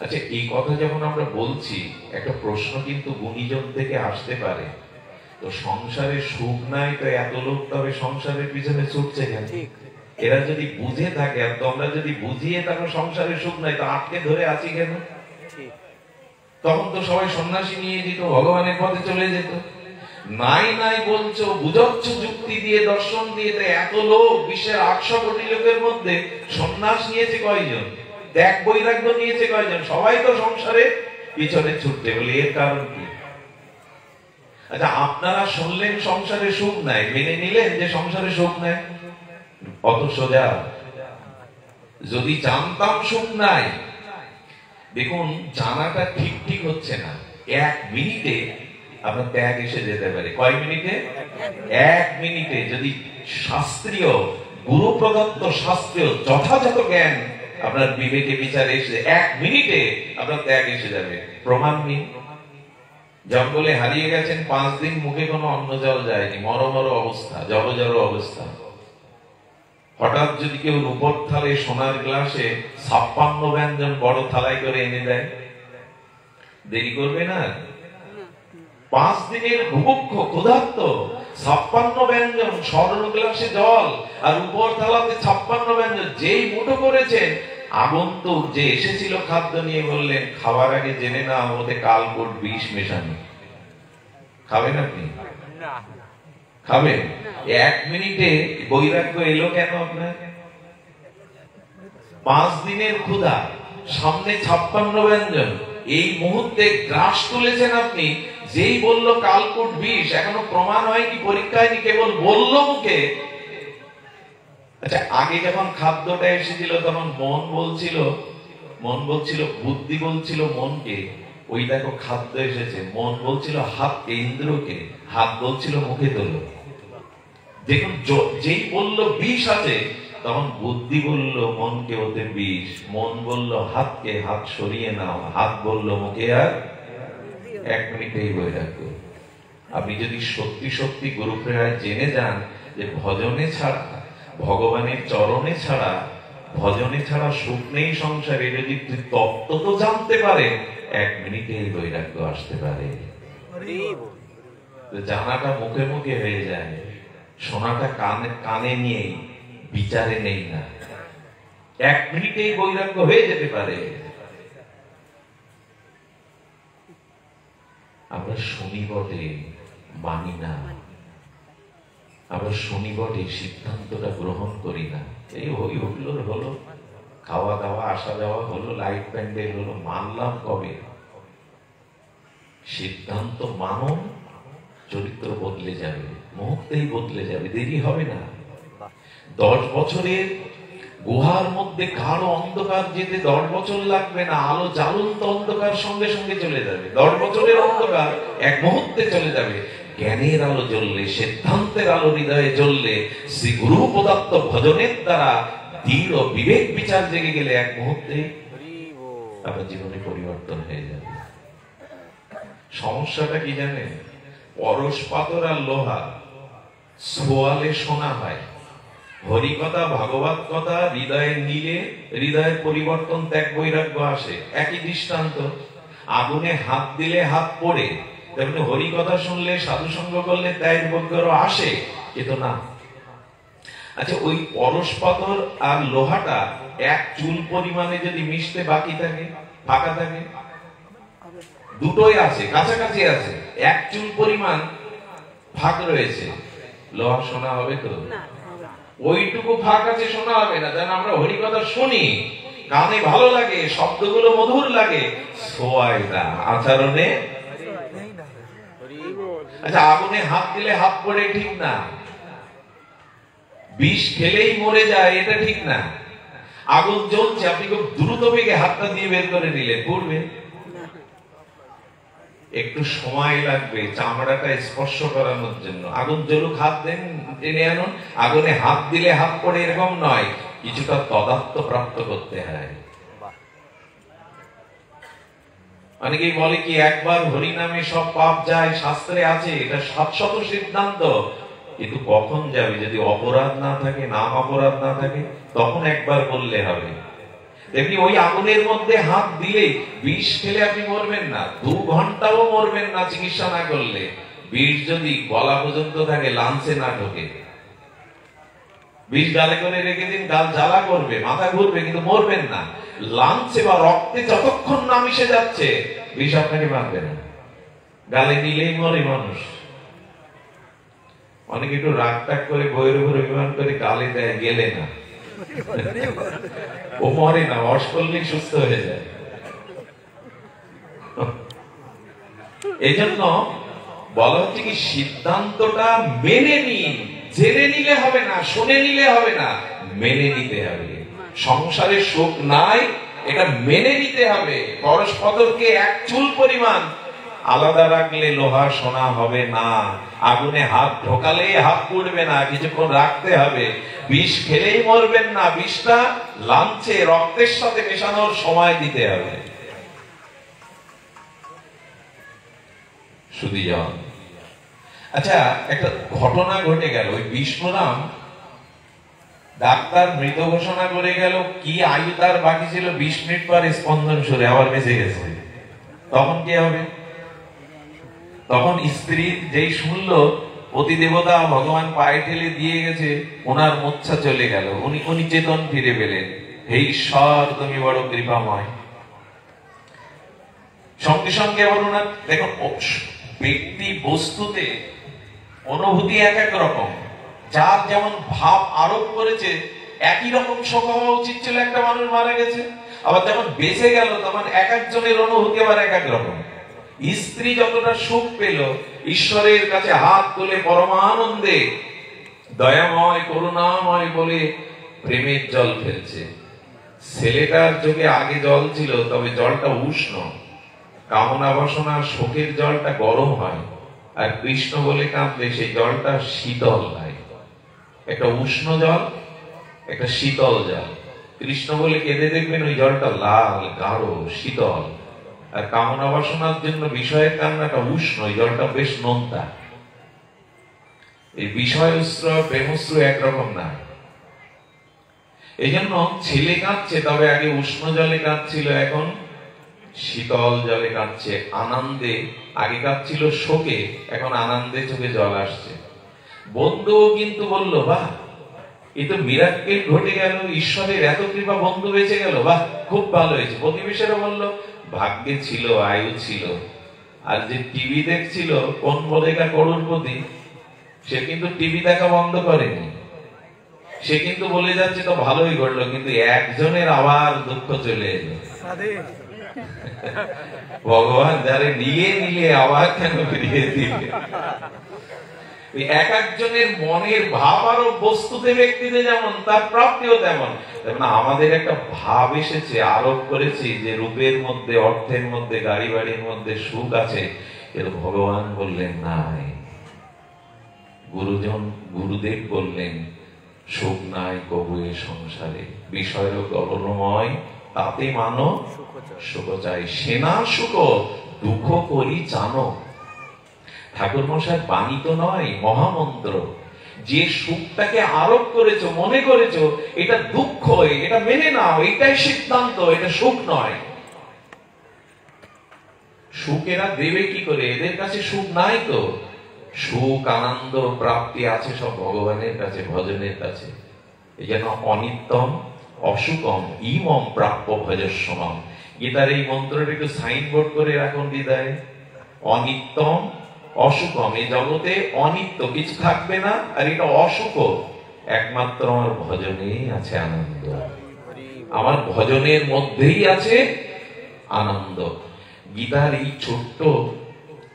আচ্ছা, এই কথা যখন আমরা বলছি, একটা প্রশ্ন কিন্তু গুণীজন থেকে আসতে পারে, তো সংসারে সুখ নাই, তো এত লোক তবে সংসারের পিছনে ছুটছে কেন? এরা যদি বুঝে থাকে, আর তোমরা যদি বুঝিয়ে থাকো সংসারে সুখ নাই, তো আটকে ধরে আছি কেন? তখন তো সবাই সন্ন্যাসী নিয়ে যেত, ভগবানের পথে চলে যেত। নাই নাই বলছো, বুঝাচ্ছ যুক্তি দিয়ে, দর্শন দিয়ে। এত লোক, বিশ্বের 800 কোটি লোকের মধ্যে সন্ন্যাস নিয়েছে কয়জন? ত্যাগ বৈরাগ্য নিয়েছে কয়জন? সবাই তো সংসারে পিছনে ছুটতে। বলে এর কারণ কি? আচ্ছা, আপনারা শুনলেন সংসারে সুখ নাই, মেনে নিলেন যে সংসারে সুখ নাই? অত সোজা? যদি জানতাম সুখ নাই, দেখুন জানাটা ঠিক ঠিক হচ্ছে না। 1 মিনিটে আপনার ত্যাগ এসে যেতে পারে। কয় মিনিটে? 1 মিনিটে যদি শাস্ত্রীয়, গুরু প্রদত্ত শাস্ত্রীয় যথাযথ জ্ঞান আপনার বিবেকে বিচারে এসে 1 মিনিটে আপনার ত্যাগ এসে যাবে। প্রমাণ নিন। জঙ্গলে হারিয়ে গেছেন, 5 দিন মুখে কোনো অন্ন জল যায়নি, মরমর অবস্থা, জড় জড় অবস্থা। হঠাৎ যদি কেউ রূপোর থালে, সোনার গ্লাসে 56 ব্যঞ্জন বড় থালায় করে এনে দেয়, দেরি করবে না? 5 দিনের ভুভুক্ষ ক্ষুধার্ত, 56 ব্যঞ্জন, স্বর্ণ গ্লাসে জল, আর উপর থালাতে 56 ব্যঞ্জন। যেই মুঠো করেছেন, আগন্তুক যে এসেছিল খাদ্য নিয়ে, বললেন, খাবার আগে জেনে না ওতে কালকোট বিষ মেশানো। খাবেন আপনি? খাবেন? 1 মিনিটে বৈরাগ্য এলো কেন আপনার? 5 দিনের ক্ষুধা, সামনে 56 ব্যঞ্জন, এই মুহূর্তে গ্রাস তুলেছেন আপনি। যেই বলল কালকোট বিষ, এখনো প্রমাণ হয়নি, পরীক্ষা হয়নি, কেবল বলল মুখে। আচ্ছা, আগে যখন খাদ্যটা এসেছিল, তখন মন বলছিল, বুদ্ধি বলছিল মনকে, ওই দেখো খাদ্য এসেছে। মন বলছিল হাতকে, ইন্দ্রকে, হাত বলছিল মুখে তোলো। দেখুন, যেই বলল বিষ আছে, তখন বুদ্ধি বলল মনকে ওতে বিষ, মন বলল হাতকে, হাত সরিয়ে নাও, হাত বলল মুখে, আর 1 মিনিটেই বৈরাগ্য। আপনি যদি সত্যি সত্যি গুরু প্রেরণায় জেনে যান যে ভজনে ছাড়া, ভগবানের চরণে ছাড়া, ভজনে ছাড়া সুখ নেই সংসারে, যদি তত্ত্ব তো জানতে পারে 1 মিনিটেই বৈরাগ্য আসতে পারে। জানাটা মুখে মুখে হয়ে যায়, শোনাটা কানে কানে নিয়ে বিচারে নেই না, 1 মিনিটেই বৈরাগ্য হয়ে যেতে পারে। আমরা শুনি বটে, মানি না। আমরা শুনি বটে, সিদ্ধান্তটা গ্রহণ করি না। এই হই হুল্লোর হলো, খাওয়া দাওয়া আসা যাওয়া হলো, লাইট প্যান্ডেল হলো, মানলাম কবে? সিদ্ধান্ত মানো, চরিত্র বদলে যাবে, মুহূর্তেই বদলে যাবে, দেরি হবে না। 10 বছরের গুহার মধ্যে গাঢ় অন্ধকার যেতে 10 বছর লাগবে না, আলো জ্বালন্ত অন্ধকার সঙ্গে সঙ্গে চলে যাবে। 10 বছরের অন্ধকার 1 মুহূর্তে চলে যাবে। জ্ঞানের আলো জ্বললে, সিদ্ধান্তের আলো হৃদয়ে জ্বললে, শ্রী গুরু প্রদত্ত ভজনের দ্বারা দৃঢ় বিবেক বিচার জেগে গেলে 1 মুহূর্তে আপনার জীবনে পরিবর্তন হয়ে যাবে। সমস্যাটা কি জানেন? পরশ পাথর আর লোহা সোয়ালে শোনা হয়, হরিকথা ভাগবত কথা হৃদয়ে নিলে হৃদয়ের পরিবর্তন, ত্যাগ বৈরাগ্য আসে। একই দৃষ্টান্ত, আগুনে হাত দিলে হাত পড়ে, তেমনি হরিকথা শুনলে, সাধু সঙ্গ করলে ত্যাগ বৈরাগ্য আসে, কিন্তু না। আচ্ছা, ওই পরশ পাথর আর লোহাটা 1 চুল পরিমাণে যদি মিশতে বাকি থাকে, ফাঁকা থাকে, দুটোই আছে, কাছাকাছি আছে, 1 চুল পরিমাণ ফাঁক রয়েছে, লোহা শোনা হবে তো? ওইটুকু ফাঁক আছে, শোনা হবে না। যেন আমরা হরিকথা শুনি, কানে ভালো লাগে, শব্দগুলো মধুর লাগে, সোয়ায় না, আচরণে। আচ্ছা, আগুনে হাত দিলে হাত পড়ে, ঠিক না। বিষ খেলেই মরে যায়, এটা ঠিক না। আগুন জ্বলছে, আপনি খুব দ্রুত বেগে হাতটা দিয়ে বের করে নিলেন, পড়বে? একটু সময় লাগবে চামড়াটা স্পর্শ করানোর জন্য। আগুন জ্বলুক, হাত দেন, টেনে আনুন। আগুনে হাত দিলে হাত পড়ে, এরকম নয়, কিছুটা তদাত্ম প্রাপ্ত করতে হয়। অনেকেই বলে কি, একবার হরিনামে সব পাপ যায়, শাস্ত্রে আছে, এটা শাশ্বত সিদ্ধান্ত। কিন্তু কখন যাবে? যদি অপরাধ না থাকে, নাম অপরাধ না থাকে, তখন একবার বললে হবে। তেমনি ওই আগুনের মধ্যে হাত দিলে, বিষ খেলে আপনি মরবেন না, 2 ঘন্টাও মরবেন না চিকিৎসা না করলে। বিষ যদি গলা পর্যন্ত থাকে, লাঞ্চে না ঢোকে, বিষ গালে করে রেখে দিন, গাল জ্বালা করবে, মাথা ঘুরবে, কিন্তু মরবেন না। লাঞ্চে বা রক্তে যতক্ষণ না মিশে যাচ্ছে, বিষ আপনাকে মারবে না। গালে নিলেই মরে মানুষ। অনেকে একটু রাগ টাগ করে, বইয়ের উপর অভিমান করে গালে দেয়, গেলে না, ও মরে না, অস করলেই সুস্থ হয়ে যায়। এই জন্য বলা হচ্ছে কি, সিদ্ধান্তটা মেনে নিন। জেনে নিলে হবে না, শুনে নিলে হবে না, মেনে নিতে হবে। সংসারে সুখ নাই, এটা মেনে নিতে হবে। পরশ পাথরকে 1 চুল পরিমাণ আলাদা রাখলে লোহা সোনা হবে না। আগুনে হাত ঢোকালে হাত পুড়বে না, কিছুক্ষণ রাখতে হবে। বিষ খেলেই মরবেন না, বিষটা লাঞ্চে রক্তের সাথে মেশানোর সময় দিতে হবে। সুধীজন, আচ্ছা, একটা ঘটনা ঘটে গেল। ওই বিষ্ণুরাম ডাক্তার মৃত ঘোষণা করে গেল, কি আয়ু তার বাকি ছিল, 20 মিনিট পরে স্পন্দন সরে আবার বেঁচে গেছে। তখন কি হবে? তখন স্ত্রী যেই শুনলো অতি দেবতা ভগবান পায়ে ঠেলে দিয়ে গেছে, ওনার মূর্ছা চলে গেল, উনি চেতন ফিরে পেলেন। হে ঈশ্বর, তুমি বড় কৃপাময়। সঙ্গে সঙ্গে আবার ওনার, দেখুন, ব্যক্তি বস্তুতে অনুভূতি এক এক রকম, যার যেমন ভাব আরোপ করেছে, একই রকম শোক হওয়া উচিত ছিল একটা মানুষ মারা গেছে। আবার যখন বেঁচে গেল, তখন এক একজনের অনুভূতি আবার এক এক রকম। স্ত্রী যতটা সুখ পেল, ঈশ্বরের কাছে হাত তুলে পরমানন্দে দয়াময় করুণাময় বলে প্রেমের জল ফেলছে। ছেলেটার চোখে আগে জল ছিল, তবে জলটা উষ্ণ, কামনা বাসনা শোকের জলটা গরম হয়, আর কৃষ্ণ বলে কাঁদলে সেই জলটা শীতল হয়। একটা উষ্ণ জল, একটা শীতল জল। কৃষ্ণ বলে কেঁদে দেখবেন ওই জলটা লাল, গাঢ়, শীতল। আর কামনা বাসনার জন্য বিষয়ের কান্নাটা উষ্ণ, ওই জলটা বেশ নোনতা। এই বিষয়শ্র প্রেমশ্র একরকম না। এই জন্য ছেলে কাঁদছে, তবে আগে উষ্ণ জলে কাঁদছিল, এখন শীতল জলে কাঁদছে। আনন্দে, আগে কাঁদছিল শোকে, এখন আনন্দে চোখে জল আসছে। বন্ধুও কিন্তু বলল, বাহ, এ তো মিরাক্কেল ঘটে গেল, ঈশ্বরের এত কৃপা, বন্ধু বেঁচে গেল, বাহ, খুব ভালো হয়েছে। প্রতিবেশীরা বলল, ভাগ্যে ছিল, আয়ু ছিল। আর যে টিভি দেখছিল, কোন বলেগা করুণপতি, সে কিন্তু টিভি দেখা বন্ধ করেনি। সে কিন্তু বলে যাচ্ছে তো ভালোই ঘটলো, কিন্তু একজনের আবার দুঃখ চলে এলো। ভগবান যারে নিয়ে নিলে আবার কেন ফিরিয়ে দিলে? এক একজনের মনের ভাব আরো বস্তুতে, ব্যক্তিতে যেমন, তার প্রাপ্তিও তেমন। আমাদের একটা ভাব এসেছে, আরোপ করেছি যে রূপের মধ্যে, অর্থের মধ্যে, গাড়ি বাড়ির মধ্যে সুখ আছে। এর ভগবান বললেন নাই, গুরুদেব বললেন, সুখ নাই কবু এ সংসারে, বিষয় গগনময়, তাতে মানো সুখ চাই, সেনা সুখ দুঃখ করি জানো। ঠাকুর মশাই বাণী তো নয়, মহামন্ত্র। যে সুখটাকে আরোপ করেছো, মনে করেছো এটা দুঃখ, এটা মেনে নাও, এটাই সিদ্ধান্ত, এটা সুখ নয়। সুখ এরা দেবে কি করে? এদের কাছে সুখ নাই তো। সুখ, আনন্দ, প্রাপ্তি আছে সব ভগবানের কাছে, ভজনের কাছে। এই জন্য অনিত্যম অসুখম ইমম প্রাপ্য ভজস্বমম। গীতার এই মন্ত্রটা একটু সাইনবোর্ড করে রাখুন হৃদয়ে। অনিত্যম অসুখম, এই জগতে অনিত্য, কিছু থাকবে না, আর এটা অসুখ। একমাত্র আমার ভজনেই আছে আনন্দ, আমার ভজনের মধ্যেই আছে আনন্দ। গীতার এই ছোট্ট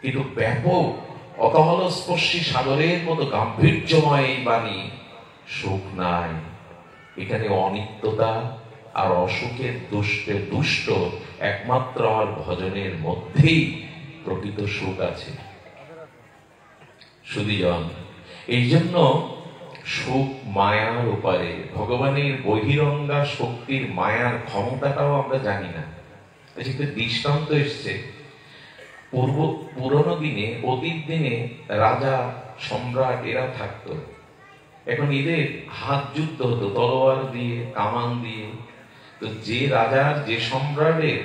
কিন্তু ব্যাপক অতহল স্পর্শী সাগরের মতো গাম্ভীর্যময় এই বাণী, সুখ নাই এখানে, অনিত্যতা আর অসুখের দুষ্ট, একমাত্র আমার ভজনের মধ্যেই প্রকৃত সুখ আছে। শুধুজন, এই জন্য সুখ মায়ার উপারে, ভগবানের বহিরঙ্গা শক্তির মায়ার ক্ষমতাটাও আমরা জানি না। দৃষ্টান্ত এসছে, পুরনো দিনে, অতীত দিনে রাজা সম্রাট এরা থাকতো। এখন এদের হাত যুদ্ধ হতো তলোয়ার দিয়ে, কামান দিয়ে। তো যে রাজার, যে সম্রাটের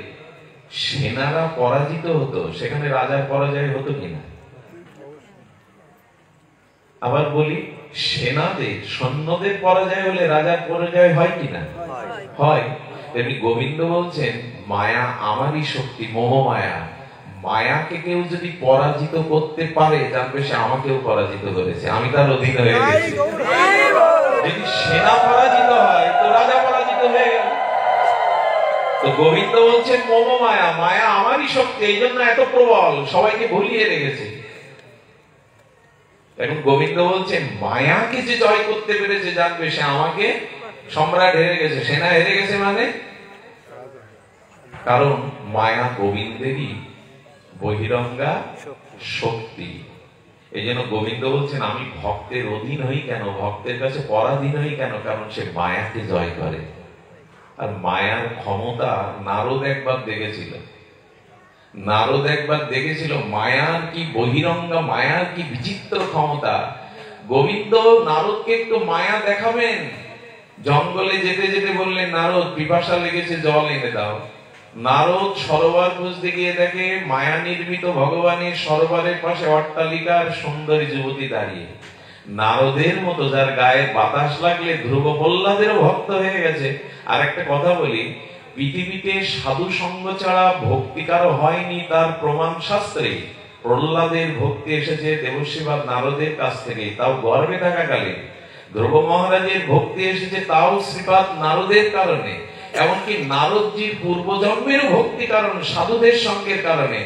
সেনারা পরাজিত হতো, সেখানে রাজার পরাজয় হতো কিনা? আবার বলি, সেনাদের, সৈন্যদের পরাজয় হলে রাজার পরাজয় হয় কিনা? হয়। তেমনি গোবিন্দ বলছেন, মায়া আমারই শক্তি, মোহ মায়া। মায়াকে কেউ যদি পরাজিত করতে পারে, জানবে সে আমাকেও পরাজিত করেছে, আমি তার অধীন হয়ে গেছি। যদি সেনা পরাজিত হয়, তো রাজা পরাজিত হয়ে গেল। তো গোবিন্দ বলছেন, মোহ মায়া, মায়া আমারই শক্তি, এই জন্য এত প্রবল, সবাইকে ভুলিয়ে রেখেছে। এখন গোবিন্দ বলছেন, মায়াকে যে জয় করতে পেরেছে, জানবে সে আমাকে, সম্রাট হেরে গেছে, সেনা হেরে গেছে, মানে কারণ মায়া গোবিন্দেরই বহিরঙ্গা শক্তি। এই জন্য গোবিন্দ বলছেন, আমি ভক্তের অধীন হই কেন, ভক্তের কাছে পরাধীন হই কেন? কারণ সে মায়াকে জয় করে। আর মায়ার ক্ষমতা নারদ একবার দেখেছিল। নারদ একবার দেখেছিল মায়ার কি বহিরঙ্গা, মায়ার কি বিচিত্র ক্ষমতা। গোবিন্দ নারদকে একটু মায়া দেখাবেন। জঙ্গলে যেতে যেতে বললেন, নারদ পিপাসা লেগেছে, জল এনে দাও। নারদ সরোবর খুঁজতে গিয়ে দেখে মায়া নির্মিত ভগবানের সরোবরের পাশে অট্টালিকার সুন্দরী যুবতী দাঁড়িয়ে। নারদের মতো, যার গায়ে বাতাস লাগলে ধ্রুব প্রহ্লাদেরও ভক্ত হয়ে গেছে। আর একটা কথা বলি, পৃথিবীতে সাধু সঙ্গ ছাড়া ভক্তি কারো হয়নি, তার প্রমাণ শাস্ত্রে। প্রহ্লাদের ভক্তি এসেছে দেবশ্রীবাদ নারদের কাছ থেকে, তাও গর্ভে থাকাকালে। ধ্রুব মহারাজের ভক্তি এসেছে, তাও শ্রীপাদ নারদের কারণে। এমনকি নারদজির পূর্বজন্মের ভক্তি কারণ, সাধুদের সঙ্গের কারণে।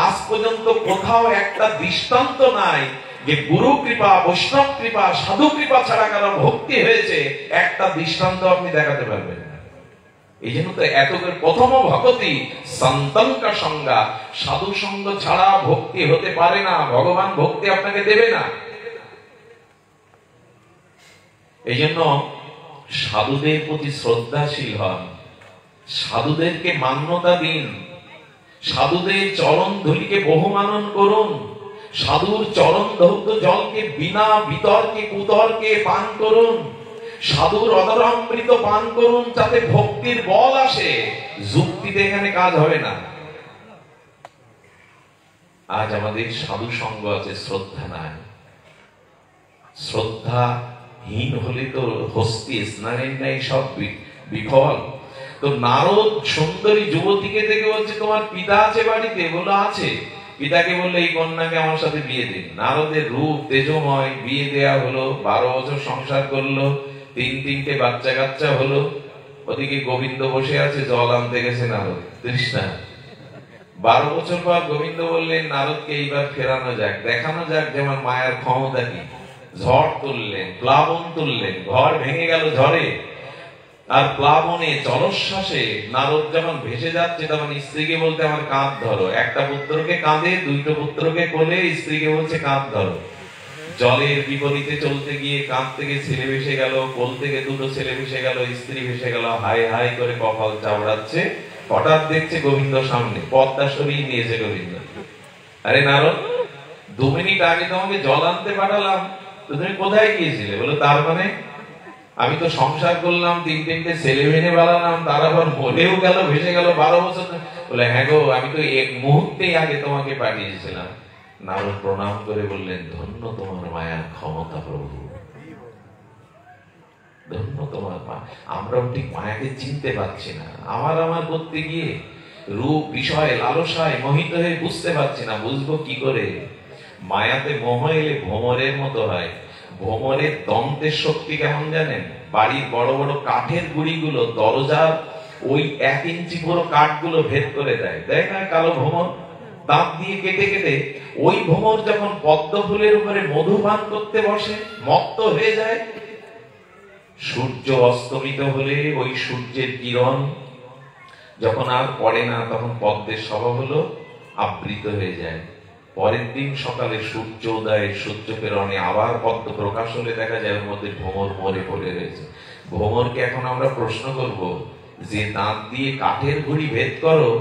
আজ পর্যন্ত কোথাও একটা দৃষ্টান্ত নাই যে গুরু কৃপা, বৈষ্ণব কৃপা, সাধু কৃপা ছাড়া কারো ভক্তি হয়েছে, একটা দৃষ্টান্ত আপনি দেখাতে পারবেন না। এই জন্য তো এত প্রথম ভক্তি সন্তঙ্কা সংজ্ঞা, সাধু সঙ্গ ছাড়া ভক্তি হতে পারে না, ভগবান ভক্তি আপনাকে দেবে না। এই জন্য সাধুদের প্রতি শ্রদ্ধাশীল হন, সাধুদেরকে মান্যতা দিন, সাধুদের চরণ ধুলিকে বহুমানন করুন, সাধুর চরণ ধৌত জলকে বিনা বিতর্কে কুতর্কে পান করুন, সাধুর অধরামৃত পান করুন, যাতে ভক্তির বল আসে। যুক্তিতে এখানে কাজ হবে না। আজ আমাদের সাধু সঙ্গ আছে, শ্রদ্ধা নাই। শ্রদ্ধাহীন হলে তো হস্তি স্নানের নাই সব বিফল। তো নারদ সুন্দরী যুবতীকে দেখে বলছে, তোমার পিতা আছে বাড়িতে? বললো আছে। পিতাকে বললো, এই কন্যাকে আমার সাথে বিয়ে দিন। নারদের রূপ তেজময়, বিয়ে দেয়া হলো। 12 বছর সংসার করলো, 3 বাচ্চা কাচ্চা হলো। ওদিকে গোবিন্দ বসে আছে, জল আনতে গেছে নারদ তৃষ্ণা। 12 বছর পর গোবিন্দ বললেন নারদকে, এইবার ফেরানো যাক, দেখানো যাক যে আমার মায়ের ক্ষমতা কি। ঝড় তুললেন, প্লাবন তুললেন, ঘর ভেঙে গেল ঝড়ে। আর প্লাবনে জলশ্বাসে নারদ যখন ভেসে যাচ্ছে, তখন স্ত্রীকে বলতে, আমার কাঁধ ধরো। একটা পুত্রকে কাঁধে, 2টো পুত্রকে কোলে, স্ত্রীকে বলছে কাঁধ ধরো। জলের বিপরীতে চলতে গিয়ে কাঁধ থেকে ছেলে ভেসে গেল, কোল থেকে 2টো ছেলে ভেসে গেল, স্ত্রী ভেসে গেল। হাই হাই করে কপাল চাবড়াচ্ছে। হঠাৎ দেখছে গোবিন্দ সামনে, পদ্মা সরিয়ে নিয়েছে গোবিন্দ। আরে নারদ, 2 মিনিট আগে তোমাকে জল আনতে পাঠালাম, তো তুমি কোথায় গিয়েছিলে? বলো, তার মানে আমি তো সংসার করলাম, 3 ছেলে মেনে বাড়ালাম, তার আবার মরেও গেল, ভেসে গেল 12 বছর। বলে, হ্যাঁ গো, আমি তো এক মুহূর্তেই আগে তোমাকে পাঠিয়েছিলাম। নারদ প্রণাম করে বললেন, ধন্য তোমার মায়ার ক্ষমতা প্রভু, ধন্য তোমার মা। আমরাও ঠিক মায়াকে চিনতে পারছি না। আমার করতে গিয়ে রূপ বিষয় লালসায় মোহিত হয়ে বুঝতে পারছি না। বুঝবো কি করে? মায়াতে মোহ এলে ভ্রমরের মতো হয়। ভ্রমরের দন্তের শক্তি কেমন জানেন? বাড়ির বড় বড় কাঠের গুড়িগুলো দরজার ওই 1 ইঞ্চি পুরো কাঠগুলো ভেদ করে দেয়, দেয় না? কালো ভ্রমর দাঁত দিয়ে কেটে কেটে। ওই ভ্রমর যখন পদ্ম ফুলের উপরে মধু পান করতে বসে, মত্ত হয়ে যায়। সূর্য অস্তমিত হলে ওই সূর্যের কিরণ যখন আর পড়ে না, তখন পদ্মের স্বভাব হলো আবৃত হয়ে যায়। পরের দিন সকালে সূর্য উদয়ে, সূর্য কিরণে আবার পদ্ম প্রকাশ হলে দেখা যায় ওর মধ্যে ভ্রমর মরে পড়ে রয়েছে। ভ্রমরকে এখন আমরা প্রশ্ন করব যে, দাঁত দিয়ে কাঠের ঘুড়ি ভেদ করো,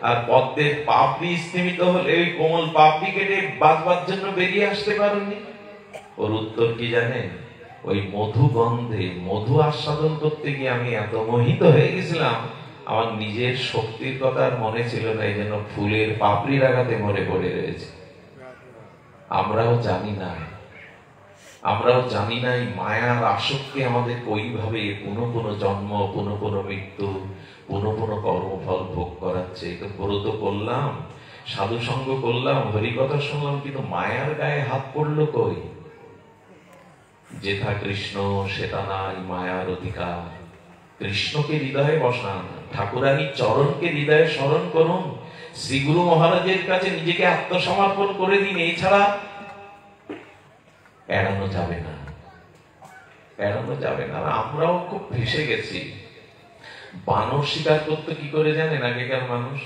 আর পদ্মের পাপড়ি স্তিমিত হলে ওই কোমল পাপড়ি কেটে বাঁচবার জন্য বেরিয়ে আসতে পারোনি? ওর উত্তর কি জানেন? ওই মধু গন্ধে, মধু আস্বাদন করতে গিয়ে আমি এত মোহিত হয়ে গেছিলাম, আমার নিজের শক্তির কথা আর মনে ছিল না, এই জন্য ফুলের পাপড়ির আঘাতে মরে পড়ে রয়েছে। আমরাও জানি না, এই মায়ার আসক্তি আমাদের ওইভাবে পুনঃ জন্ম, পুনঃ মৃত্যু, পুনঃ কর্মফল ভোগ করাচ্ছে। তো ব্রত করলাম, সাধু সঙ্গ করলাম, হরিকথা শুনলাম, কিন্তু মায়ার গায়ে হাত পড়লো কই? যেথা কৃষ্ণ সেটা নাই মায়ার অধিকার। কৃষ্ণকে হৃদয়ে বসান, ঠাকুরানীর চরণকে হৃদয়ে স্মরণ করুন, শ্রী গুরু মহারাজের কাছে নিজেকে আত্মসমর্পণ করে দিন। এছাড়া এড়ানো যাবে না, এড়ানো যাবে না। আমরাও খুব ভেসে গেছি। বানর শিকার করতে কি করে জানেন আগেকার মানুষ?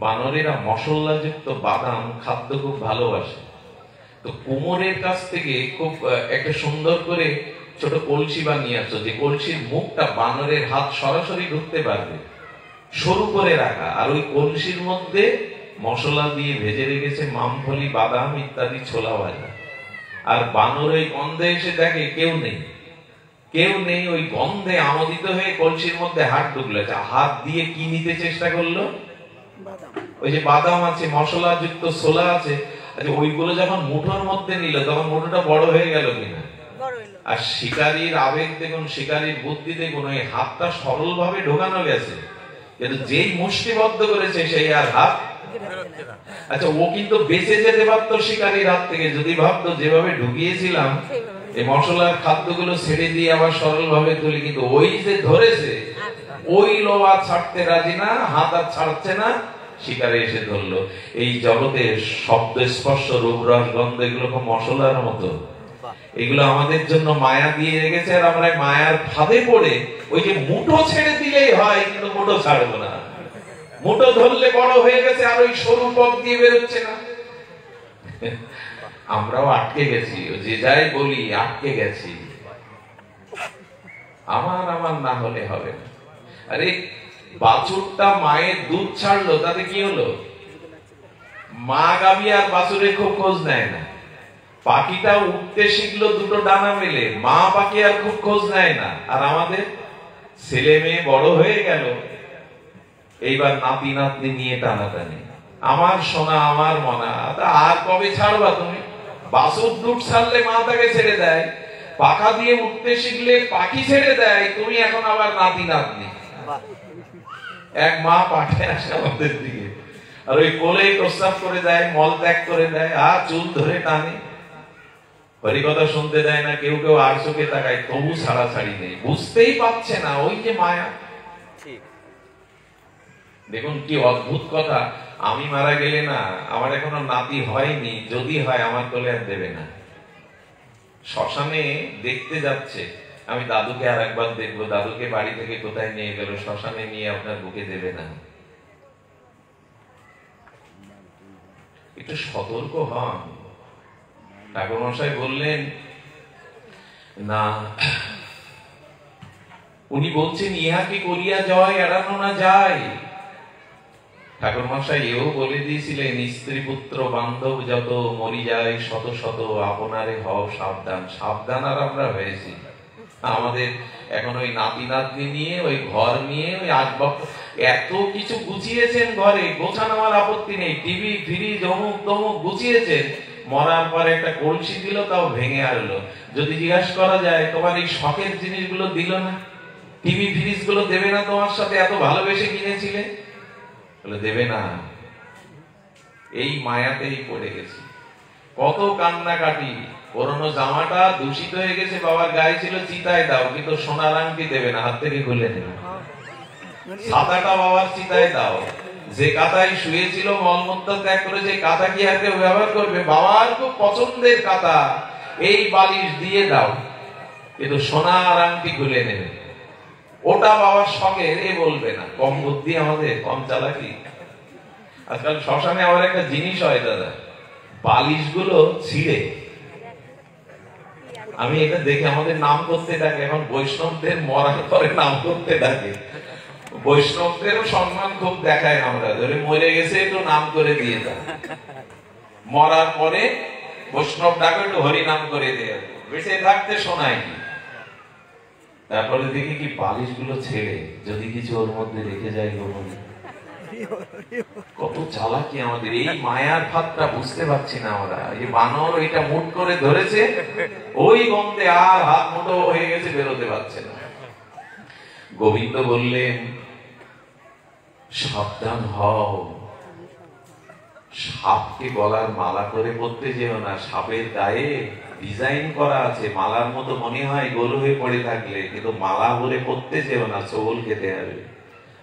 বানরেরা মশলাযুক্ত বাদাম খাদ্য খুব ভালোবাসে। তো কুমোরের কাছ থেকে খুব একটা সুন্দর করে ছোট কলসি বানিয়ে আসতো, যে কলসির মুখটা বানরের হাত সরাসরি ঢুকতে পারবে, সরু করে রাখা। আর ওই কলসির মধ্যে মশলা দিয়ে ভেজে রেখেছে মামফলি, বাদাম ইত্যাদি ছোলা ভাজা। আর বানর ওই গন্ধে এসে দেখে কেউ নেই, কেউ নেই। ওই গন্ধে আমোদিত হয়ে কলসির মধ্যে হাত ঢুকলো, হাত দিয়ে কি নিতে চেষ্টা করলো? ওই যে বাদাম আছে, মশলা যুক্ত ছোলা আছে, ওইগুলো যখন মুঠোর মধ্যে নিল, তখন মুঠোটা বড় হয়ে গেল কিনা? আর শিকারীর আবেগ দেখুন, শিকারীর বুদ্ধি দেখুন, ওই হাতটা সরল ভাবে ঢোকানো গেছে, কিন্তু যেই মুষ্টিবদ্ধ করেছে সেই আর হাত। আচ্ছা, ও কিন্তু বেঁচে যেতে পারতো শিকারীর হাত থেকে, যদি ভাবতো যেভাবে ঢুকিয়েছিলাম এই মশলার খাদ্যগুলো ছেড়ে দিয়ে আবার সরল ভাবে তুলি। কিন্তু ওই যে ধরেছে, ওই লোভা ছাড়তে রাজি না, হাত আর ছাড়ছে না, শিকারে এসে ধরলো। এই জগতে শব্দ, স্পর্শ, রূপ, রস, গন্ধ এগুলো খুব মশলার মতো। এগুলো আমাদের জন্য মায়া দিয়ে রেখেছে, আর আমরা মায়ার ফাঁদে পড়ে ওই যে মুঠো ছেড়ে দিলেই হয়, কিন্তু মুঠো ছাড়বো না। মুঠো ধরলে বড় হয়ে গেছে, আর ওই সরু পথ দিয়ে বেরোচ্ছে না। আমরাও আটকে গেছি, যে যাই বলি আটকে গেছি। আমার না হলে হবে না। আরে বাছুরটা মায়ের দুধ ছাড়লো, তাতে কি হলো? মা গাভী আর বাছুরের খুব খোঁজ নেয় না। পাখিটা উঠতে শিখলো দুটো ডানা মেলে, মা পাখি আর খুব খোঁজ নেয় না। আর আমাদের ছেলে মেয়ে বড় হয়ে গেল, এইবার নাতি নাতনি নিয়ে টানাটানি। আমার সোনা আমার মনা, আর কবে ছাড়বা তুমি? বাছুর দুধ ছাড়লে মা তাকে ছেড়ে দেয়, পাখা দিয়ে উঠতে শিখলে পাখি ছেড়ে দেয়, তুমি এখন আবার নাতি নাতনি। এক মা পাঠায় আসে আমাদের দিকে, আর ওই কোলে প্রস্রাব করে দেয়, মল ত্যাগ করে দেয়, আর চুল ধরে টানে। হরিকথা শুনতে দেয় না, কেউ কেউ আর চোখে তাকায়, তবু ছাড়াছাড়ি নেই, বুঝতেই পারছে না ওই যে মায়া। দেখুন কি অদ্ভুত কথা, আমি মারা গেলে না, আমার এখনো নাতি হয়নি, যদি হয় আমার কোলে আর দেবে না। শ্মশানে দেখতে যাচ্ছে, আমি দাদুকে আর একবার দেখবো, দাদুকে বাড়ি থেকে কোথায় নিয়ে গেল, শ্মশানে নিয়ে আপনার বুকে দেবে না। একটু সতর্ক হন। ঠাকুর মশাই বললেন না, উনি বলছেন ইহাকে করিয়া জয় এড়ানো না যায়। ঠাকুর মশাই এও বলে দিয়েছিলেন, স্ত্রী পুত্র বান্ধব যত মরি যায় শত শত, আপনারে হও সাবধান। সাবধান আর আমরা হয়েছি। আমাদের এখন ওই নাতি নাতনি নিয়ে, ওই ঘর নিয়ে, ওই আসবাব এত কিছু গুছিয়েছেন ঘরে, গোছানো আমার আপত্তি নেই, টিভি ফ্রিজ অমুক তমুক গুছিয়েছেন, মরার পরে একটা কলসি দিল, তাও ভেঙে আসলো। যদি জিজ্ঞাসা করা যায় তোমার এই শখের জিনিসগুলো দিল না, টিভি ফ্রিজ গুলো দেবে না, তোমার সাথে এত ভালোবেসে কিনেছিলে, বলে দেবে না। এই মায়াতেই পড়ে গেছি। কত কান্নাকাটি, পুরনো জামাটা দূষিত হয়ে গেছে, বাবার গায়ে ছিল, চিতায় দাও, কিন্তু সোনার আংটি দেবে না, হাত থেকে খুলে নেবে। ছাতাটা বাবার চিতায় দাও, যে কাতায় শুয়েছিল মলমূত্র ত্যাগ করে, যে কাতা কি আর কেউ ব্যবহার করবে? বাবার খুব পছন্দের কাতা, এই বালিশ দিয়ে দাও, কিন্তু সোনার আংটি খুলে নেবে। ওটা বাবার শখের, এ বলবে না। কম বুদ্ধি আমাদের, কম চালাকি। আজকাল শ্মশানে আমার একটা জিনিস হয় দাদা, বালিশ গুলো ছিঁড়ে, আমি এটা দেখে আমাদের নাম করতে ডাকে, এখন বৈষ্ণবদের মরার পরে নাম করতে ডাকে। বৈষ্ণবদেরও সম্মান খুব দেখায় আমরা, ধরে মরে গেছে একটু নাম করে দিয়ে দাও, মরার পরে বৈষ্ণব ডাকে একটু হরি নাম করে দিয়ে, বেঁচে থাকতে শোনায়নি। তারপরে দেখি কি বালিশ গুলো ছেড়ে যদি কিছু ওর মধ্যে রেখে যায়, কত চালাকি আমাদের। এই মায়ার ফাঁদটা বুঝতে পারছি না আমরা। এই বানর এটা মুট করে ধরেছে, ওই গন্ধে আর হাত মুঠো হয়ে গেছে, বেরোতে পারছে না। গোবিন্দ বললেন সাবধান হও, সাপকে গলার মালা করে পড়তে যেও না। সাপের গায়ে ডিজাইন করা আছে, মালার মতো মনে হয় গোল হয়ে পড়ে থাকলে, কিন্তু মালা করে পড়তে যেও না, চোল খেতে হবে।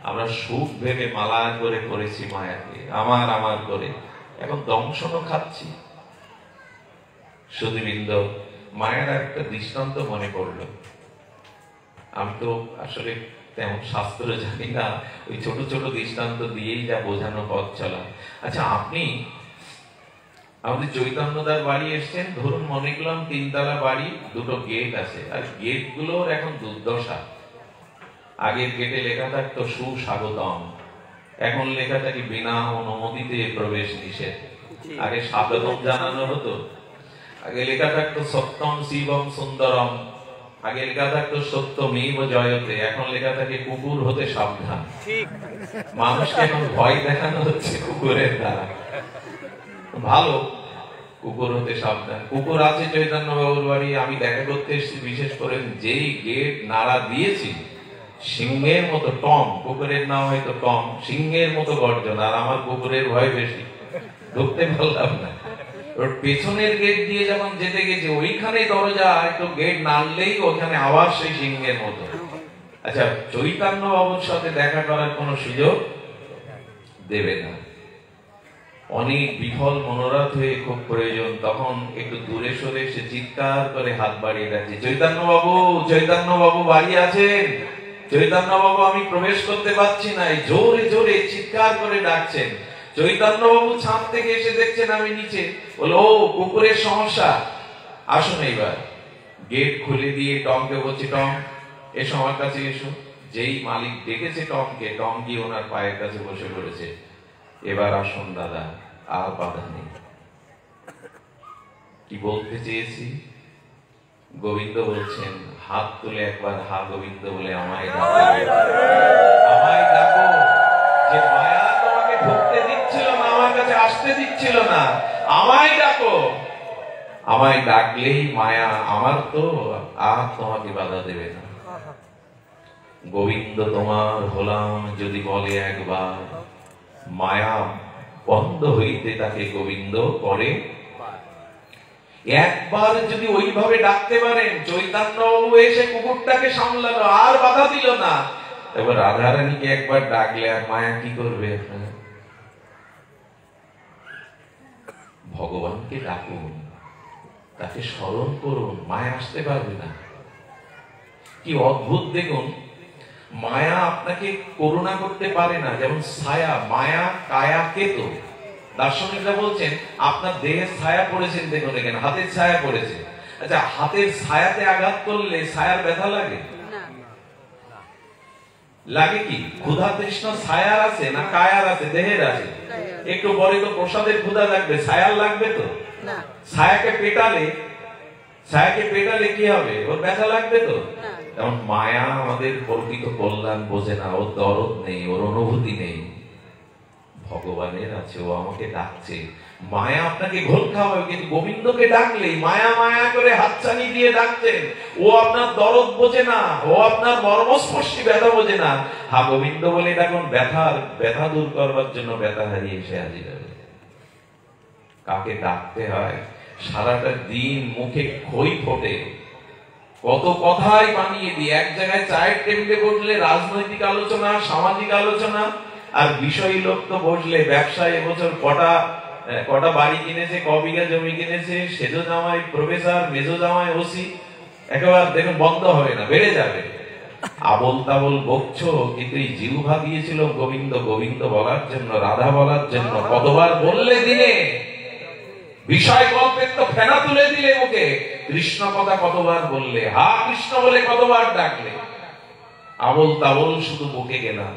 আমরা সুখ ভেবে মালা করে পড়েছি মায়াকে, আমার আমার করে, এখন দংশনও খাচ্ছি। সুধীবৃন্দ, মায়ের একটা দৃষ্টান্ত মনে পড়লো। আমি তো আসলে তেমন শাস্ত্র জানি না, ওই ছোট ছোট দৃষ্টান্ত দিয়েই যা বোঝানো পথ চলা। আচ্ছা, আপনি আমাদের চৈতন্যদার বাড়ি এসছেন, ধরুন মনে করলাম 3 তলা বাড়ি, 2টো গেট আছে, আর গেট গুলোর এখন দুর্দশা। আগের গেটে লেখা থাকতো সুস্বাগতম, এখন লেখা থাকে বিনা অনুমতিতে প্রবেশ নিষেধ। আগে স্বাগতম জানানো হতো, আগে লেখা থাকতো সত্যম শিবম সুন্দরম, আগে লেখা থাকতো সত্যমেব জয়তে, এখন লেখা থাকে কুকুর হতে সাবধান। মানুষকে এখন ভয় দেখানো হচ্ছে কুকুরের দ্বারা। ভালো, কুকুর হতে সাবধান। কুকুর আছে চৈতন্য বাবুর বাড়ি, আমি দেখা করতে এসেছি, বিশেষ করে যেই গেট নাড়া দিয়েছি, সিংহের মতো টম, কুকুরের নাম হয়তো টম, সিংহের মতো গর্জন, আর আমার কুকুরের ভয় বেশি, ঢুকতে পারলাম না। ওর পেছনের গেট দিয়ে যখন যেতে গেছে, ওইখানে দরজা একটু গেট নাড়লেই ওখানে আবার সেই সিংহের মতো। আচ্ছা, চৈতন্য বাবুর সাথে দেখা করার কোন সুযোগ দেবে না। অনেক বিফল মনোরথ হয়ে খুব প্রয়োজন, তখন একটু দূরে সরে সে চিৎকার করে হাত বাড়িয়ে রাখছে, চৈতন্য বাবু, চৈতন্য বাবু বাড়ি আছেন? চৈতন্য বাবু আমি প্রবেশ করতে পারছি না। জোরে জোরে চিৎকার করে ডাকছেন। চৈতন্য বাবু ছাদ থেকে এসে দেখছেন আমি নিচে, বলো ও কুকুরের সমস্যা, আসুন এইবার। গেট খুলে দিয়ে টমকে বলছে, টম এসো আমার কাছে এসো। যেই মালিক ডেকেছে টমকে, টম গিয়ে ওনার পায়ের কাছে বসে পড়েছে। এবার আসুন দাদা, আর বাধা নেই। কি বলতে চেয়েছি? গোবিন্দ বলছেন, হাত তুলে একবার হা গোবিন্দ বলে আমায় ডাকো, আমায় ডাকো। যে মায়া তোমাকে ঢুকতে দিচ্ছিল না, আমার কাছে আসতে দিচ্ছিল না, আমায় ডাকো। আমায় ডাকলেই মায়া আমার তো আর তোমাকে বাধা দেবে না। গোবিন্দ তোমার হলাম যদি বলে একবার, মায়া বন্ধ হইতে তাকে গোবিন্দ করে। একবার যদি ওইভাবে ডাকতে পারেন, চৈতন্য বাবু এসে কুকুরটাকে সামলালো, আর বাধা দিল না। এবার রাধারানীকে একবার ডাকলে আর মায়া কি করবে? ভগবানকে ডাকুন, তাকে স্মরণ করুন, মায়া আসতে পারবে না। কি অদ্ভুত দেখুন, মায়া আপনাকে করুণা করতে পারে না। যেমন ছায়া, মায়া কায়া কেতু। দার্শনিকরা বলছেন আপনার দেহের ছায়া পড়েছেন, দেখুন এখানে হাতের ছায়া পড়েছে। আচ্ছা, হাতের ছায়াতে আঘাত করলে ছায়ার ব্যথা লাগে? লাগে কি? ক্ষুধা তৃষ্ণা ছায়ার আছে না কায়ার আছে? দেহের আছে। একটু পরে তো প্রসাদের ক্ষুধা লাগবে, ছায়ার লাগবে তো? ছায়াকে পেটালে কি হবে? ওর ব্যথা লাগবে তো? যেমন মায়া আমাদের প্রকৃত কল্যাণ বোঝে না, ওর দরদ নেই, ওর অনুভূতি নেই। ভগবানের আছে, ও আমাকে ডাকছে। মায়া আপনাকে ঘোল খাওয়াবে, কিন্তু গোবিন্দকে ডাকলেই মায়া মায়া করে হাতছানি দিয়ে ডাকছেন। ও আপনার দরদ বোঝে না, ও আপনার মর্মস্পর্শী ব্যথা বোঝে না। হা গোবিন্দ বলে ডাকুন, ব্যথা দূর করবার জন্য ব্যথা হারিয়ে এসে হাজির হবে। কাকে ডাকতে হয়? সারাটা দিন মুখে খই ফোটে, কত কথাই বানিয়ে দিই। এক জায়গায় চায়ের টেবিলে বসলে রাজনৈতিক আলোচনা, সামাজিক আলোচনা, আর বিষয়ী লোক তো বসলে ব্যবসায় এবছর কটা বাড়ি কিনেছে, ক বিঘা জমি কিনেছে, সেজো জামাই প্রফেসর, মেজো জামাই ওসি, একেবারে দেখুন বন্ধ হবে না, বেড়ে যাবে। আবল তাবল বকছো, কিন্তু এই জিহ্বা দিয়েছিল গোবিন্দ গোবিন্দ বলার জন্য, রাধা বলার জন্য। কতবার বললে দিনে? বিষয় গল্পের তো ফেনা তুলে দিলে মুখে। কৃষ্ণ কথা কতবার বললে? হা কৃষ্ণ বলে কতবার ডাকলে? আবল তাবল শুধু বকে গেলাম।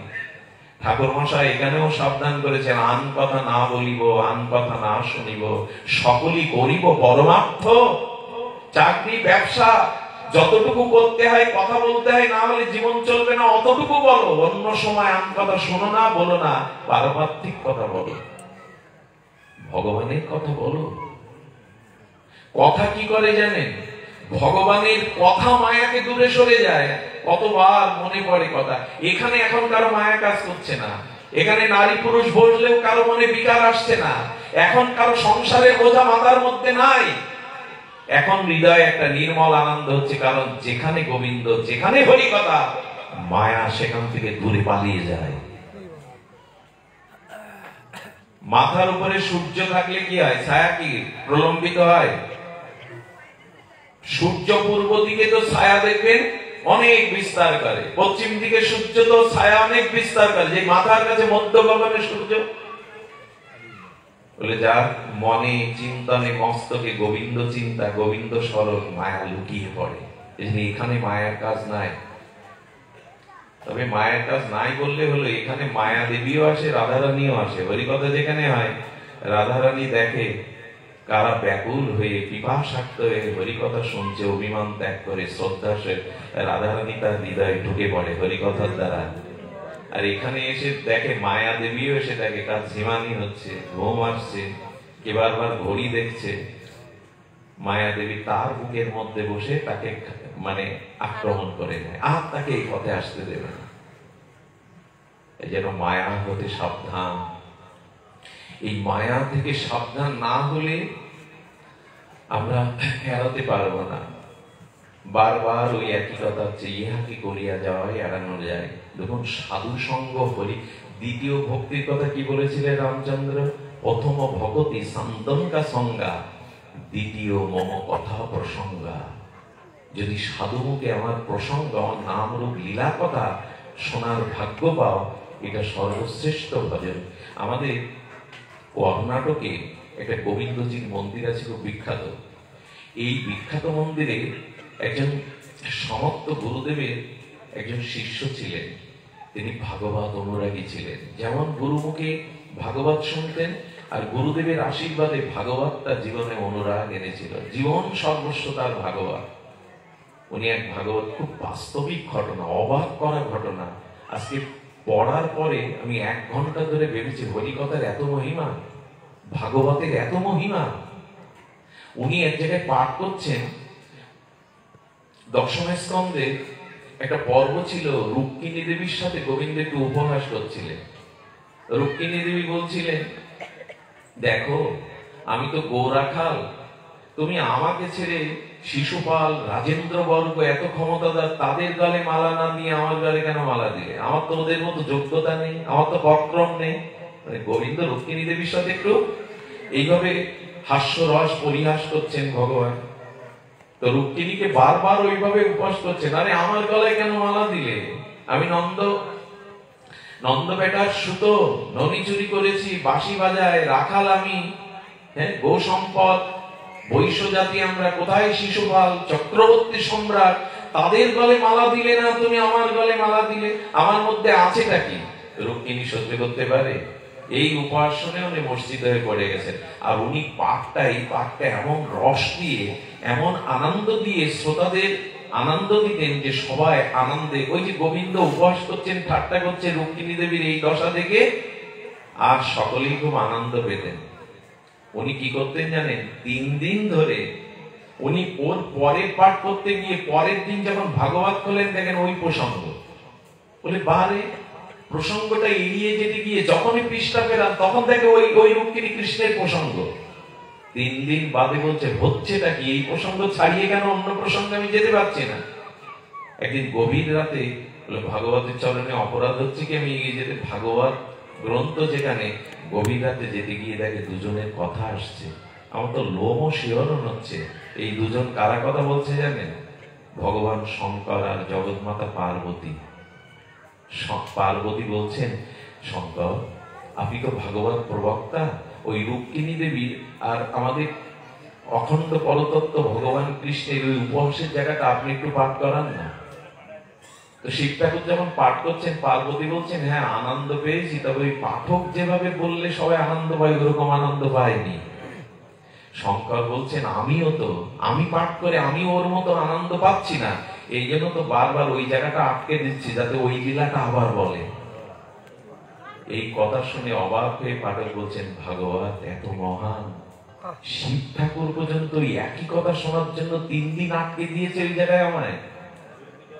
ঠাকুর মশাই এখানেও সাবধান করেছেন, আন কথা না বলিব, আন কথা না শুনিব, সকলই করিব পরমার্থ। চাকরি ব্যবসা যতটুকু করতে হয়, কথা বলতে হয়, না হলে জীবন চলবে না, অতটুকু বলো। অন্য সময় আন কথা শোনো না, বলো না, পারমার্থিক কথা বলো, ভগবানের কথা বলো। কথা কি করে জানেন? ভগবানের কথা মায়াকে দূরে সরে যায়। কতবার মনে পড়ে কথা। এখানে এখন কারো মায়া কাজ করছে না, এখানে নারী পুরুষ বসলেও কারো মনে বিকার আসছে না, এখন কারো সংসারের বোঝা মাথার মধ্যে নাই। এখন হৃদয়ে একটা নির্মল আনন্দ হচ্ছে, কারণ যেখানে গোবিন্দ, যেখানে হরি কথা, মায়া সেখান থেকে দূরে পালিয়ে যায়। মাথার উপরে সূর্য থাকলে কি হয়? ছায়া কি প্রলম্বিত হয়? সূর্য পূর্ব দিকে তো ছায়া দেখবেন অনেক বিস্তার করে, পশ্চিম দিকে সূর্য তো ছায়া অনেক বিস্তার করে। যে মাথার কাছে মধ্য গগনে সূর্য, বলে যার মনে চিন্তনে মস্তকে গোবিন্দ চিন্তা, গোবিন্দ স্মরণ, মায়া লুকিয়ে পড়ে। এখানে মায়ার কাজ নাই। তবে মায়ের কাজ নাই বললে হলো, এখানে মায়া দেবীও আসে, রাধারানীও আসে। হরিকথা যেখানে হয়, রাধারানী দেখে কারা ব্যাকুল হয়ে পিপাসাক্ত হয়ে হরিকথা শুনছে, অভিমান ত্যাগ করে শ্রদ্ধা সে রাধারানী তার হৃদয়ে ঢুকে পড়ে হরিকথার দ্বারা। আর এখানে এসে দেখে মায়া দেবীও এসে দেখে কাজ ঝিমানি হচ্ছে, ঘুম আসছে, কে বারবার ঘড়ি দেখছে। মায়া দেবী তার বুকের মধ্যে বসে তাকে আক্রমণ করে নেয়, আর তাকে এই পথে আসতে দেবে না। এই যেন মায়া হতে সাবধান। এই মায়া থেকে সাবধান না হলে আমরা এড়াতে পারবো না। বারবার ওই একই কথা হচ্ছে, ইহাকে করিয়া যাওয়াই এড়ানো যায়। দেখুন সাধু সঙ্গ হরি। দ্বিতীয় ভক্তির কথা কি বলেছিলেন রামচন্দ্র? প্রথম ভগতি শান্তঙ্কা সঙ্গা, দ্বিতীয় মম কথা প্রসঙ্গা। যদি সাধু মুখে আমার প্রসঙ্গ, আমার নাম রূপ লীলা কথা শোনার ভাগ্য পাও, এটা সর্বশ্রেষ্ঠ ভজন। আমাদের কর্ণাটকে একটা গোবিন্দজির মন্দির আছে, খুব বিখ্যাত। এই বিখ্যাত মন্দিরে একজন সমর্থ গুরুদেবের একজন শিষ্য ছিলেন। তিনি ভাগবত অনুরাগী ছিলেন। যেমন গুরুমুখে ভাগবত শুনতেন, আর গুরুদেবের আশীর্বাদে ভাগবত তার জীবনে অনুরাগ এনেছিল, জীবন সর্বস্ব তার ভাগবত। উনি এক ভাগবত, খুব বাস্তবিক ঘটনা, অবাক করা ঘটনা। আজকে পড়ার পরে আমি 1 ঘন্টা ধরে ভেবেছি হরিকথার এত মহিমা, ভাগবতের এত মহিমা। উনি এক জায়গায় পাঠ করছেন, দশম স্কন্ধে একটা পর্ব ছিল, রুক্মিণী দেবীর সাথে গোবিন্দ একটু উপহাস করছিলেন। রুক্মিণী দেবী বলছিলেন, দেখো আমি তো গৌরাখাল, তুমি আমাকে ছেড়ে শিশুপাল, রাজেন্দ্র বর্গ, এত ক্ষমতাদার, তাদের গালে মালা না দিয়ে আমার গালে কেন মালা দিলে? আমার তো ওদের মতো যোগ্যতা নেই, আমার তো পরাক্রম নেই। মানে গোবিন্দ রুক্মিণী দেবীর সাথে একটু এইভাবে হাস্যরস পরিহাস করছেন ভগবান। তো রুক্মিণীকে বারবার ওইভাবে উপহাস করছেন, আরে আমার গলায় কেন মালা দিলে? আমি নন্দ বেটার সুতো, ননি চুরি করেছি, বাঁশি বাজায়, রাখাল আমি, হ্যাঁ, গো সম্পদ, বৈশ্য জাতি আমরা, কোথায় শিশুপাল, চক্রবর্তী সম্রাট, তাদের গলে মালা দিলে না, তুমি আমার গলে মালা দিলে, আমার মধ্যে আছেটা কি? রুক্মিণী সহ্য করতে পারে? এই উপাসনে উনি মসজিদ হয়ে পড়ে গেছেন। আর উনি এই পাঠটা এমন রস দিয়ে, এমন আনন্দ দিয়ে শ্রোতাদের আনন্দ দিতেন যে সবাই আনন্দে, ওই যে গোবিন্দ উপহাস করছেন, ঠাট্টা করছে রুক্মিণী দেবীর এই দশা দেখে, আর সকলেই খুব আনন্দ পেতেন। উনি কি করতেন জানেন? 3 দিন ধরে উনি ওর পরের পাঠ করতে গিয়ে, পরের দিন যখন ভাগবত খোলেন দেখেন ওই প্রসঙ্গ, বলে বারে প্রসঙ্গটা এড়িয়ে যেতে গিয়ে যখনই পৃষ্ঠা ফেরান তখন দেখে ওই রুক্মিণী কৃষ্ণের প্রসঙ্গ। 3 দিন বাদে বলছে, হচ্ছেটা কি? এই প্রসঙ্গ ছাড়িয়ে কেন অন্য প্রসঙ্গে আমি যেতে পারছি না। একদিন গভীর রাতে ভাগবতের চরণে অপরাধ হচ্ছে কি আমি এগিয়ে যেতে, ভাগবত গ্রন্থ যেখানে, গভীর রাতে যেতে গিয়ে দেখে দুজনের কথা আসছে। আমার তো লোমও শিহরণ হচ্ছে। এই দুজন কারা কথা বলছে জানেন? ভগবান শঙ্কর আর জগৎমাতা পার্বতী। পার্বতী বলছেন, শঙ্কর আপনি তো ভাগবত প্রবক্তা, ওই রুক্মিণী দেবীর আর আমাদের অখণ্ড পরতত্ত্ব ভগবান কৃষ্ণের ওই উপহাসের জায়গাটা আপনি একটু পাঠ করান না। তো শিব ঠাকুর যখন পাঠ করছেন, পার্বতী বলছেন, হ্যাঁ আনন্দ পেয়েছি, তবে ওই পাঠক যেভাবে বললে সবাই আনন্দ পায় ওরকম আনন্দ পায়নি। শঙ্কর বলছেন, আমি পাঠ করে আমি ওর মতো আনন্দ পাচ্ছি না, এই জন্য তো বারবার ওই জায়গাটা আটকে দিচ্ছি যাতে ওই লীলাটা আবার বলে। এই কথা শুনে অবাক হয়ে পাঠক বলছেন, ভাগবত এত মহান, শিব ঠাকুর পর্যন্ত একই কথা শোনার জন্য 3 দিন আটকে দিয়েছে ওই জায়গায় আমায়।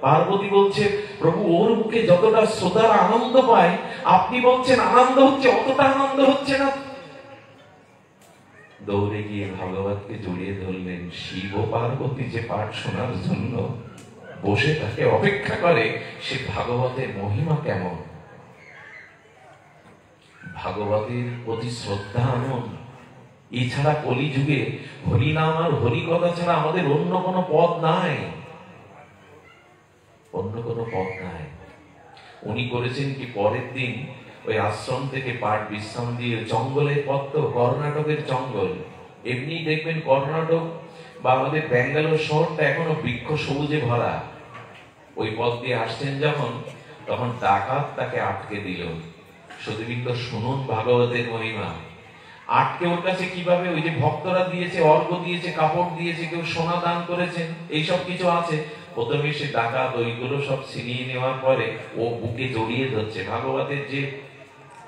পার্বতী বলছে, প্রভু ওর মুখে যতটা শ্রোতার আনন্দ পায়, আপনি বলছেন আনন্দ হচ্ছে, অতটা আনন্দ হচ্ছে না। দৌড়ে গিয়ে ভাগবতকে জড়িয়ে ধরলেন। শিব ও পার্বতী যে পাঠ শোনার জন্য বসে তাকে অপেক্ষা করে, সে ভাগবতের মহিমা কেমন, ভাগবতের প্রতি শ্রদ্ধা আনন্দ। এছাড়া কলিযুগে হরিনাম আর হরিকথা ছাড়া আমাদের অন্য কোনো পথ নাই, অন্য কোনো পথ নাই। উনি করেছেন কি, পরের দিন ওই আশ্রম থেকে পাঠ বিশ্রাম দিয়ে জঙ্গলের পথ, তো কর্ণাটকের জঙ্গল, এমনি দেখবেন কর্ণাটক বা আমাদের ব্যাঙ্গালোর শহরটা এখনো বৃক্ষ সবুজে ভরা। ওই পথ দিয়ে আসছেন যখন, তখন ডাকাত তাকে আটকে দিল। সতীবৃন্দ শুনুন ভাগবতের মহিমা। আটকে ওর কাছে কিভাবে, ওই যে ভক্তরা দিয়েছে, অর্ঘ দিয়েছে, কাপড় দিয়েছে, কেউ সোনা দান করেছেন, এইসব কিছু আছে। প্রথমে সে ডাকাত ওইগুলো সব ছিনিয়ে নেওয়ার পরে ও বুকে জড়িয়ে ধরছে, ভাগবতের যে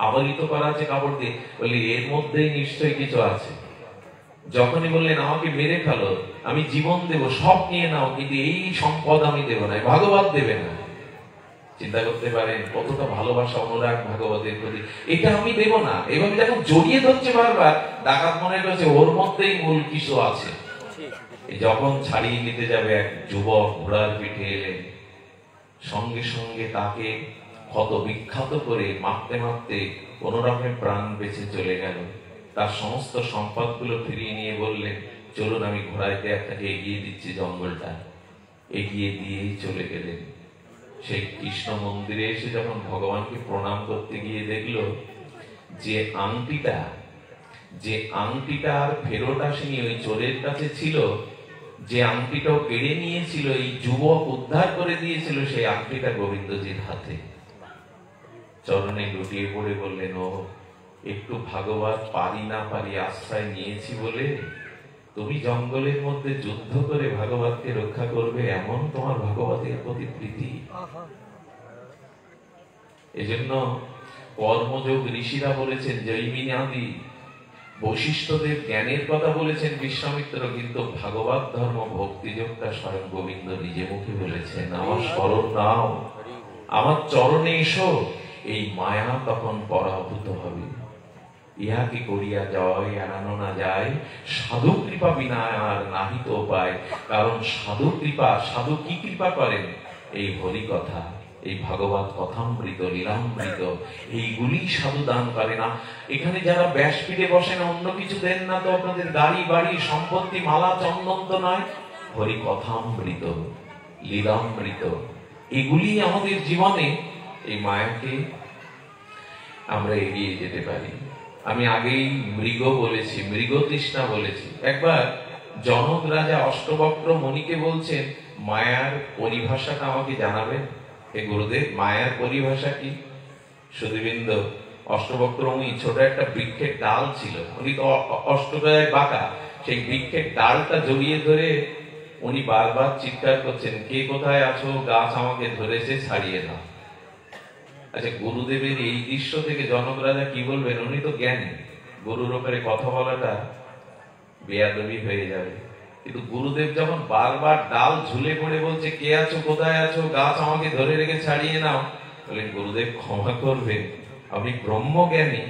আবরিত করা আছে কাপড় দিয়ে, বললি এর মধ্যেই নিশ্চয়ই কিছু আছে। যখনই বললেন আমাকে মেরে ফেলো, আমি জীবন দেব, সব নিয়ে নাও, কিন্তু এই সম্পদ আমি দেব না, ভাগবত দেবে না। চিন্তা করতে পারেন কতটা ভালোবাসা, অনুরাগ ভাগবতের প্রতি। এটা আমি দেব না, এভাবে যখন জড়িয়ে ধরছে বারবার, ডাকাত মনে করছে ওর মধ্যেই মূল কিছু আছে। যখন ছাড়িয়ে নিতে যাবে, এক যুবক ঘোড়ার পিঠে এলেন, সঙ্গে সঙ্গে তাকে ক্ষত বিখ্যাত করে মারতে মারতে কোনোরকমে প্রাণ বেঁচে চলে গেল। তার সমস্ত সম্পদগুলো ফিরিয়ে নিয়ে বললেন, চলুন আমি ঘোড়াইতে আপনাকে এগিয়ে দিচ্ছি জঙ্গলটা। এগিয়ে দিয়েই চলে গেলেন। সেই কৃষ্ণ মন্দিরে এসে যখন ভগবানকে প্রণাম করতে গিয়ে দেখলো যে আংটিটা আর ফেরত আসেনি, ওই চোরের কাছে ছিল, যে আংটিটাও কেড়ে নিয়েছিল, এই যুবক উদ্ধার করে দিয়েছিল, সেই আংটিটা গোবিন্দজির হাতে। চরণে লুটিয়ে পড়ে বললেন, ও একটু ভাগবত পারি না পারি আশ্রয় নিয়েছি বলে তুমি জঙ্গলের মধ্যে যুদ্ধ করে ভাগবতকে রক্ষা করবে, এমন তোমার ভাগবতের প্রতি প্রীতি। এজন্য কর্মযোগ ঋষিরা বলেছেন, জৈমিনাদি বৈশিষ্ট্যদের জ্ঞানের কথা বলেছেন বিশ্বামিত্র, কিন্তু ভাগবত ধর্ম ভক্তিযোগটা স্বয়ং গোবিন্দ নিজে মুখে বলেছেন, আমার স্মরণ নাও, আমার চরণে এসো, এই মায়া তখন পরাভূত হবে। ইহাকে করিয়া জয় এড়ানো না যায়, সাধু কৃপা বিনা আর নাহি তো উপায়। কারণ সাধু কৃপা, সাধু কি কৃপা করেন? এই হরি কথা, এই ভাগবত কথামৃত, লীলামৃত, এইগুলি সাধু দান করে না। এখানে যারা ব্যাসপীঠে বসেন অন্য কিছু দেন না তো আপনাদের গাড়ি বাড়ি সম্পত্তি মালা চন্দন তো নয়, হরি কথামৃত, লীলামৃত, এগুলি আমাদের জীবনে এই মায়াকে আমরা এগিয়ে যেতে পারি। আমি আগেই মৃগ বলেছি, মৃগ তৃষ্ণা বলেছি। একবার জনক রাজা অষ্টবক্র মণিকে বলছেন, মায়ার পরিভাষাটা আমাকে জানাবেন হে গুরুদেব, মায়ার পরিভাষা কি? সুধীবৃন্দ, অষ্টবক্র মুনি ছোট একটা বৃক্ষের ডাল ছিল, উনি তো অষ্টদয় বাঁকা, সেই বৃক্ষের ডালটা জড়িয়ে ধরে উনি বারবার চিৎকার করছেন, কে কোথায় আছো, গাছ আমাকে ধরেছে, ছাড়িয়ে দাও। আচ্ছা, গুরুদেবের এই দৃশ্য থেকে জনক রাজা কি বলবেন? উনি তো জ্ঞানী, গুরুর ওপরে কথা বলাটা বেয়াদবি হয়ে যাবে। কিন্তু গুরুদেব যখন বারবার ডাল ঝুলে পড়ে বলছে, কে আছো, কোথায় আছো, গাছ আমাকে ধরে রেখে ছাড়িয়ে নাও, বলেন, গুরুদেব ক্ষমা করবেন, আপনি ব্রহ্মজ্ঞানী,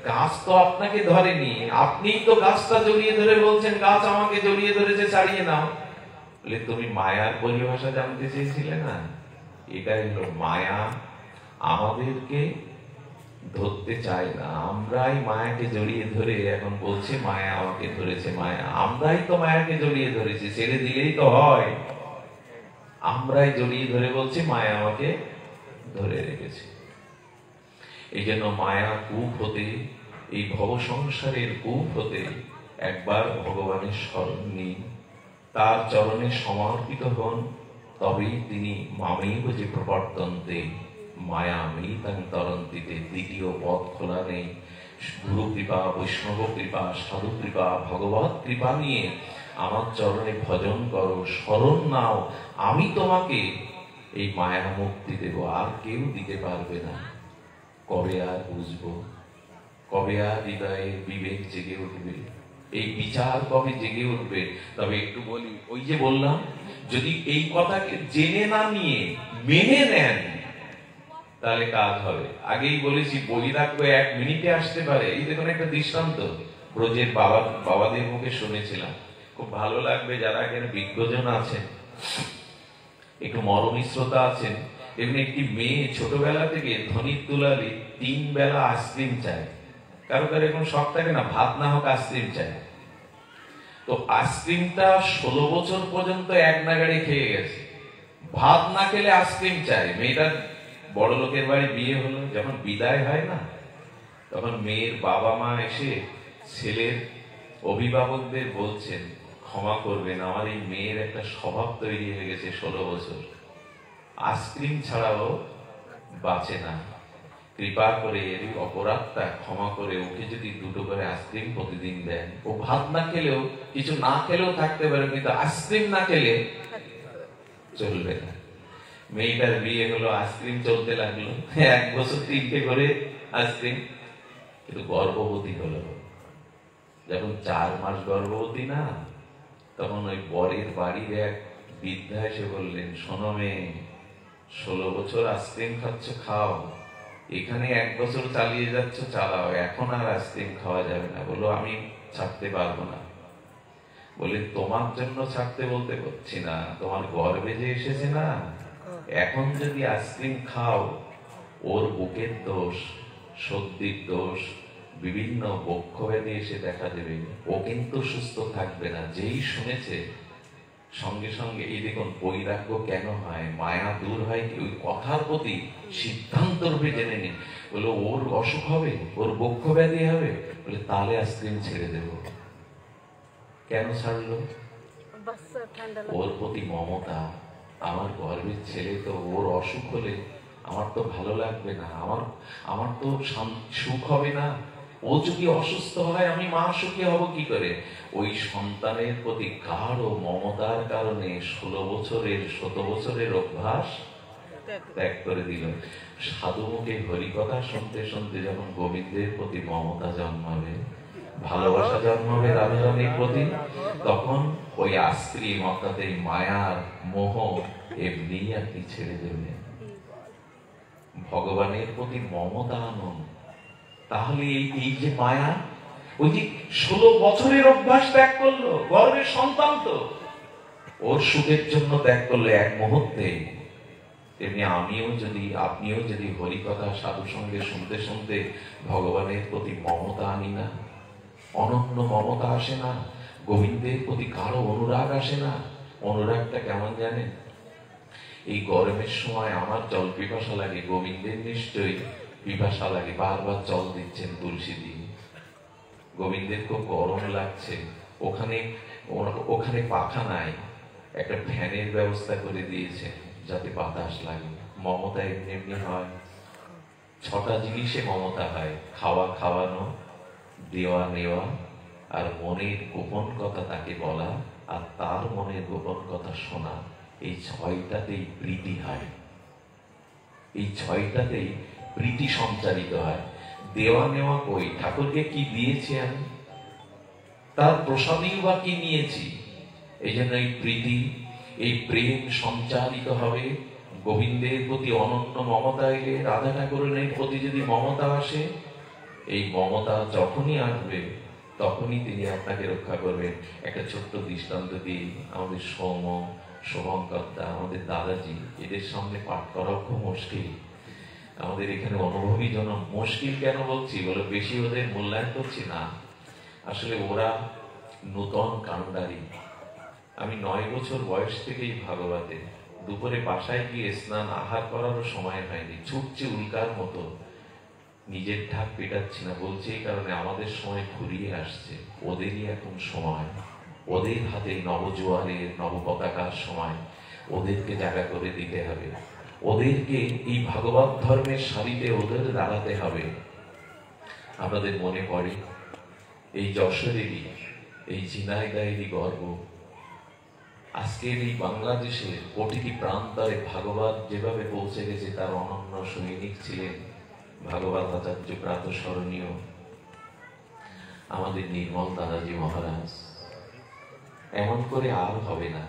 গাছ তো আপনাকে ধরেনি, আপনিই তো গাছটা জড়িয়ে ধরে বলছেন, গাছ আমাকে জড়িয়ে ধরেছে, ছাড়িয়ে নাও। বলে, তুমি মায়ার পরিভাষা জানতে চেয়েছিলে না? এটাই হলো মায়া, আমাদেরকে ধরতে চায় না, আমরাই মায়াকে জড়িয়ে ধরে এখন বলছি মায়া আমাকে ধরেছে। মায়া, আমরাই তো মায়াকে জড়িয়ে ধরেছি, ছেড়ে দিলেই তো হয়। আমরাই জড়িয়ে ধরে বলছি মায়া আমাকে ধরে রেখেছে। এই জন্য মায়া কূপ হতে, এই ভব সংসারের কূপ হতে একবার ভগবানের স্মরণ নিন, তার চরণে সমর্পিত হন, তবেই তিনি মামেব যে প্রবর্তন্তে মায়া মৃতাং তরন্তিতে, দ্বিতীয় পথ খোলা নেই। গুরু কৃপা, বৈষ্ণব কৃপা, সাধু কৃপা, ভগবত কৃপা নিয়ে আমার চরণে ভজন করো, স্মরণ নাও, আমি তোমাকে এই মায়া মুক্তি দেব, আর কেউ দিতে পারবে না। কবে আর বুঝবো, কবে আর হৃদয়ে বিবেক জেগে উঠবে, এই বিচার কবে জেগে উঠবে? তবে একটু বলি, ওই যে বললাম, যদি এই কথাকে জেনে না নিয়ে মেনে নেন তাহলে কাজ হবে। আগেই বলেছি, বৈরাগ্য 1 মিনিটে আসতে পারে। এই দেখুন একটা দৃষ্টান্ত ব্রজের বাবাদের মুখে শুনেছিলাম, খুব ভালো লাগবে। যারা এখানে বিজ্ঞজন আছেন, একটু মরমী শ্রোতা আছেন, এমনি একটি মেয়ে ছোটবেলা থেকে ধনির দুলালি 3 বেলা আইসক্রিম চায়। কারো কারো এখন শখ থাকে না, ভাত না হোক আইসক্রিম চায়। তো আইসক্রিমটা 16 বছর পর্যন্ত এক নাগাড়ে খেয়ে গেছে, ভাত না খেলে আইসক্রিম চায়। মেয়েটা বড় লোকের বাড়ি বিয়ে হলো, যখন বিদায় হয় না, তখন মেয়ের বাবা মা এসে ছেলের অভিভাবকদের বলছেন, ক্ষমা করবেন, আমার এই মেয়ের একটা স্বভাব তৈরি হয়ে গেছে, 16 বছর আইসক্রিম ছাড়াও বাঁচে না, কৃপা করে এর অপরাধটা ক্ষমা করে ওকে যদি 2টো করে আইসক্রিম প্রতিদিন দেন, ও ভাত না খেলেও, কিছু না খেলেও থাকতে পারে, কিন্তু আইসক্রিম না খেলে চলবে না। মেয়েটার বিয়ে হলো, আইসক্রিম চলতে লাগলো, 1 বছর 3টে করে আইসক্রিম। কিন্তু গর্ভবতী হলো, যখন 4 মাস গর্ভবতী না, তখন ওই বরের বাড়ির এক বৃদ্ধা এসে বললেন, শোনো মেয়ে, 16 বছর আইসক্রিম খাচ্ছ, খাও, এখানে 1 বছর চালিয়ে যাচ্ছ, চালাও, এখন আর আইসক্রিম খাওয়া যাবে না। বলো, আমি ছাড়তে পারবো না। বলে, তোমার জন্য ছাড়তে বলতে পারছি না, তোমার গর্ভে যে এসেছে না, এখন যদি আইসক্রিম খাও, ওর বুকের দোষ, সর্দির দোষ, বিভিন্ন বক্ষব্যাধি এসে দেখা দেবে, ও কিন্তু সুস্থ থাকবে না। যেই শুনেছে সঙ্গে সঙ্গে, এই দেখুন বৈরাগ্য কেন হয়, মায়া দূর হয় কি, ওই কথার প্রতি সিদ্ধান্ত রূপে জেনে নিন। বলে, ওর অসুখ হবে, ওর বক্ষব্যাধি হবে, বলে তাহলে আইসক্রিম ছেড়ে দেব। কেন ছাড়লো? ওর প্রতি মমতা। আমার গর্বের ছেলে তো, ওর অসুখ হলে আমার তো ভালো লাগবে না, আমার তো সুখ হবে না, ও যদি অসুস্থ হয় আমি মা সুখী হব কি করে? ওই সন্তানের প্রতি গাঢ় মমতার কারণে 16 বছরের 17 বছরের অভ্যাস ত্যাগ করে দিল। সাধু মুখে হরিকথা শুনতে শুনতে যখন গোবিন্দের প্রতি মমতা জন্মাবে, ভালোবাসা জন্মাবে রাধারানীর প্রতি, তখন ওই আস্ত্রী মতাতে মায়ার মোহ এমনি আর কি ছেড়ে দেবে। ভগবানের প্রতি মমতা আনন্দ। তাহলে এই যে মায়া, ওই যে 16 বছরের অভ্যাস ত্যাগ করলো, গর্ভের সন্তান তো ওর সুখের জন্য ত্যাগ করলো এক মুহূর্তে। তেমনি আমিও যদি, আপনিও যদি হরিকথা সাধু সঙ্গে শুনতে শুনতে ভগবানের প্রতি মমতা আনি না, অনন্য মমতা আসে না, গোবিন্দের প্রতি কারো অনুরাগ আসে না। অনুরাগটা কেমন জানেন? এই গরমের সময় আমার জল পিপাসা লাগে, গোবিন্দের নিশ্চয়ই পিপাসা লাগে, বারবার জল দিচ্ছেন তুলসী দিয়ে। গোবিন্দের খুব গরম লাগছে, ওখানে পাখা নাই, একটা ফ্যানের ব্যবস্থা করে দিয়েছে যাতে বাতাস লাগে। মমতা এমনি এমনি হয়। 6টা জিনিসে মমতা হয়: খাওয়া খাওয়ানো, দেওয়া নেওয়া, আর মনের গোপন কথা তাকে বলা, আর তার মনের গোপন কথা শোনা। এই 6টাতেই প্রীতি হয়, এই 6টাতেই প্রীতি সঞ্চারিত হয়। দেওয়া নেওয়া কই? ঠাকুরকে কি দিয়েছি আমি? তার প্রসাদই বা কি নিয়েছি? এই জন্য এই প্রীতি, এই প্রেম সঞ্চারিত হবে। গোবিন্দের প্রতি অনন্য মমতা এলে, রাধা ঠাকুরের প্রতি যদি মমতা আসে, এই মমতা যখনই আসবে তখনই তিনি আপনাকে রক্ষা করবেন। একটা ছোট্ট দৃষ্টান্ত দিই। আমাদের শুভঙ্করদা, আমাদের দাদাজি, এদের সামনে পাঠ করাও খুব মুশকিল। আমাদের এখানে অনুভবী জন। মুশকিল কেন বলছি বলে, বেশি ওদের মূল্যায়ন করছি না, আসলে ওরা নূতন কান্ডারি। আমি 9 বছর বয়স থেকেই ভাগবতে, দুপুরে বাসায় গিয়ে স্নান আহার করারও সময় হয়নি, ছুটছে উল্কার মতো। নিজের ঢাক পেটাচ্ছি না, বলছি এই কারণে আমাদের সময় ঘুরিয়ে আসছে, ওদেরই এখন সময়। ওদের হাতে নবজোয়ারের নব পতাকার সময়, ওদেরকে জায়গা করে দিতে হবে। ওদেরকে এই ভাগবত ধর্মের সারিতে ওদের দাঁড়াতে হবে। আমাদের মনে পড়ে এই যশোরেরই, এই ঝিনাইদহেরই গর্ব। আজকের এই বাংলাদেশের প্রতিটি প্রান্তরে ভাগবত যেভাবে পৌঁছে গেছে, তার অনন্য সৈনিক ছিলেন ভাগবত আচার্য প্রাতঃস্মরণীয় আমাদের নির্মল দাদাজি মহারাজ। এমন করে আর হবে না।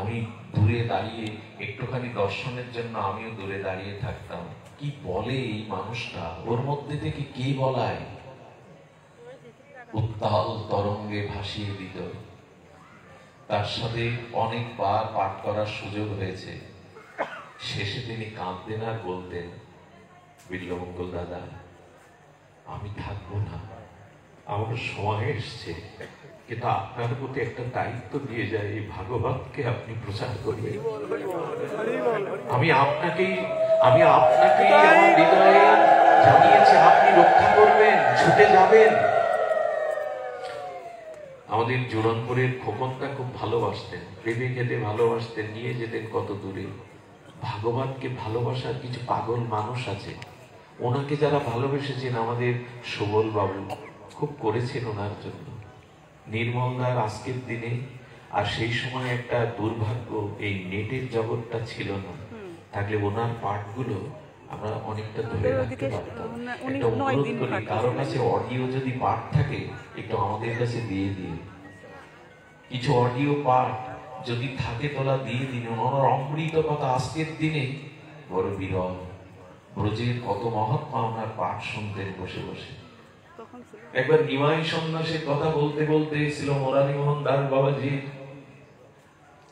আমি দূরে দাঁড়িয়ে একটুখানি দর্শনের জন্য আমিও দূরে দাঁড়িয়ে থাকতাম। কি বলে এই মানুষটা, ওর মধ্যে থেকে কে বলায় উত্তাল তরঙ্গে ভাসিয়ে দিত। তার সাথে অনেকবার পাঠ করার সুযোগ হয়েছে। শেষে তিনি কাঁদতেন আর বলতেন, বিল্লমঙ্গল দাদা, আমি থাকবো না, আমার সময় এসছে, কিন্তু আপনার প্রতি একটা দায়িত্ব দিয়ে যায়, এই ভাগবতকে আপনি প্রচার করবেন। আমি আপনাকেই আমার হৃদয়ে জানিয়েছি, আপনি রক্ষা করবেন, ছুটে যাবেন। আমাদের জোরনপুরের খোকনটা খুব ভালোবাসতেন, প্রেমে খেতে ভালোবাসতেন, নিয়ে যেতেন কত দূরে। ভাগবতকে ভালোবাসার কিছু পাগল মানুষ আছে, ওনাকে যারা ভালোবেসেছেন, আমাদের সুবল বাবু খুব করেছেন ওনার জন্য। নির্মলদার আজকের দিনে, আর সেই সময় একটা দুর্ভাগ্য, এই নেটের জগৎটা ছিল না, থাকলে ওনার পাঠগুলো আমরা অনেকটা ধরে রাখতে পারতাম। একটা অনুরোধ করি, কারো কাছে অডিও যদি পাঠ থাকে একটু আমাদের কাছে দিয়ে দিন। কিছু অডিও পাঠ যদি থাকে তোলা দিয়ে দিন। ওনার অমৃত কথা আজকের দিনে বড় বিরল। ব্রজের কত মহাত্মা ওনার পাঠ শুনতেন বসে বসে। একবার নিমাই সন্ন্যাসের কথা বলতে বলতে ছিল মোরারি মোহন দাস বাবাজি,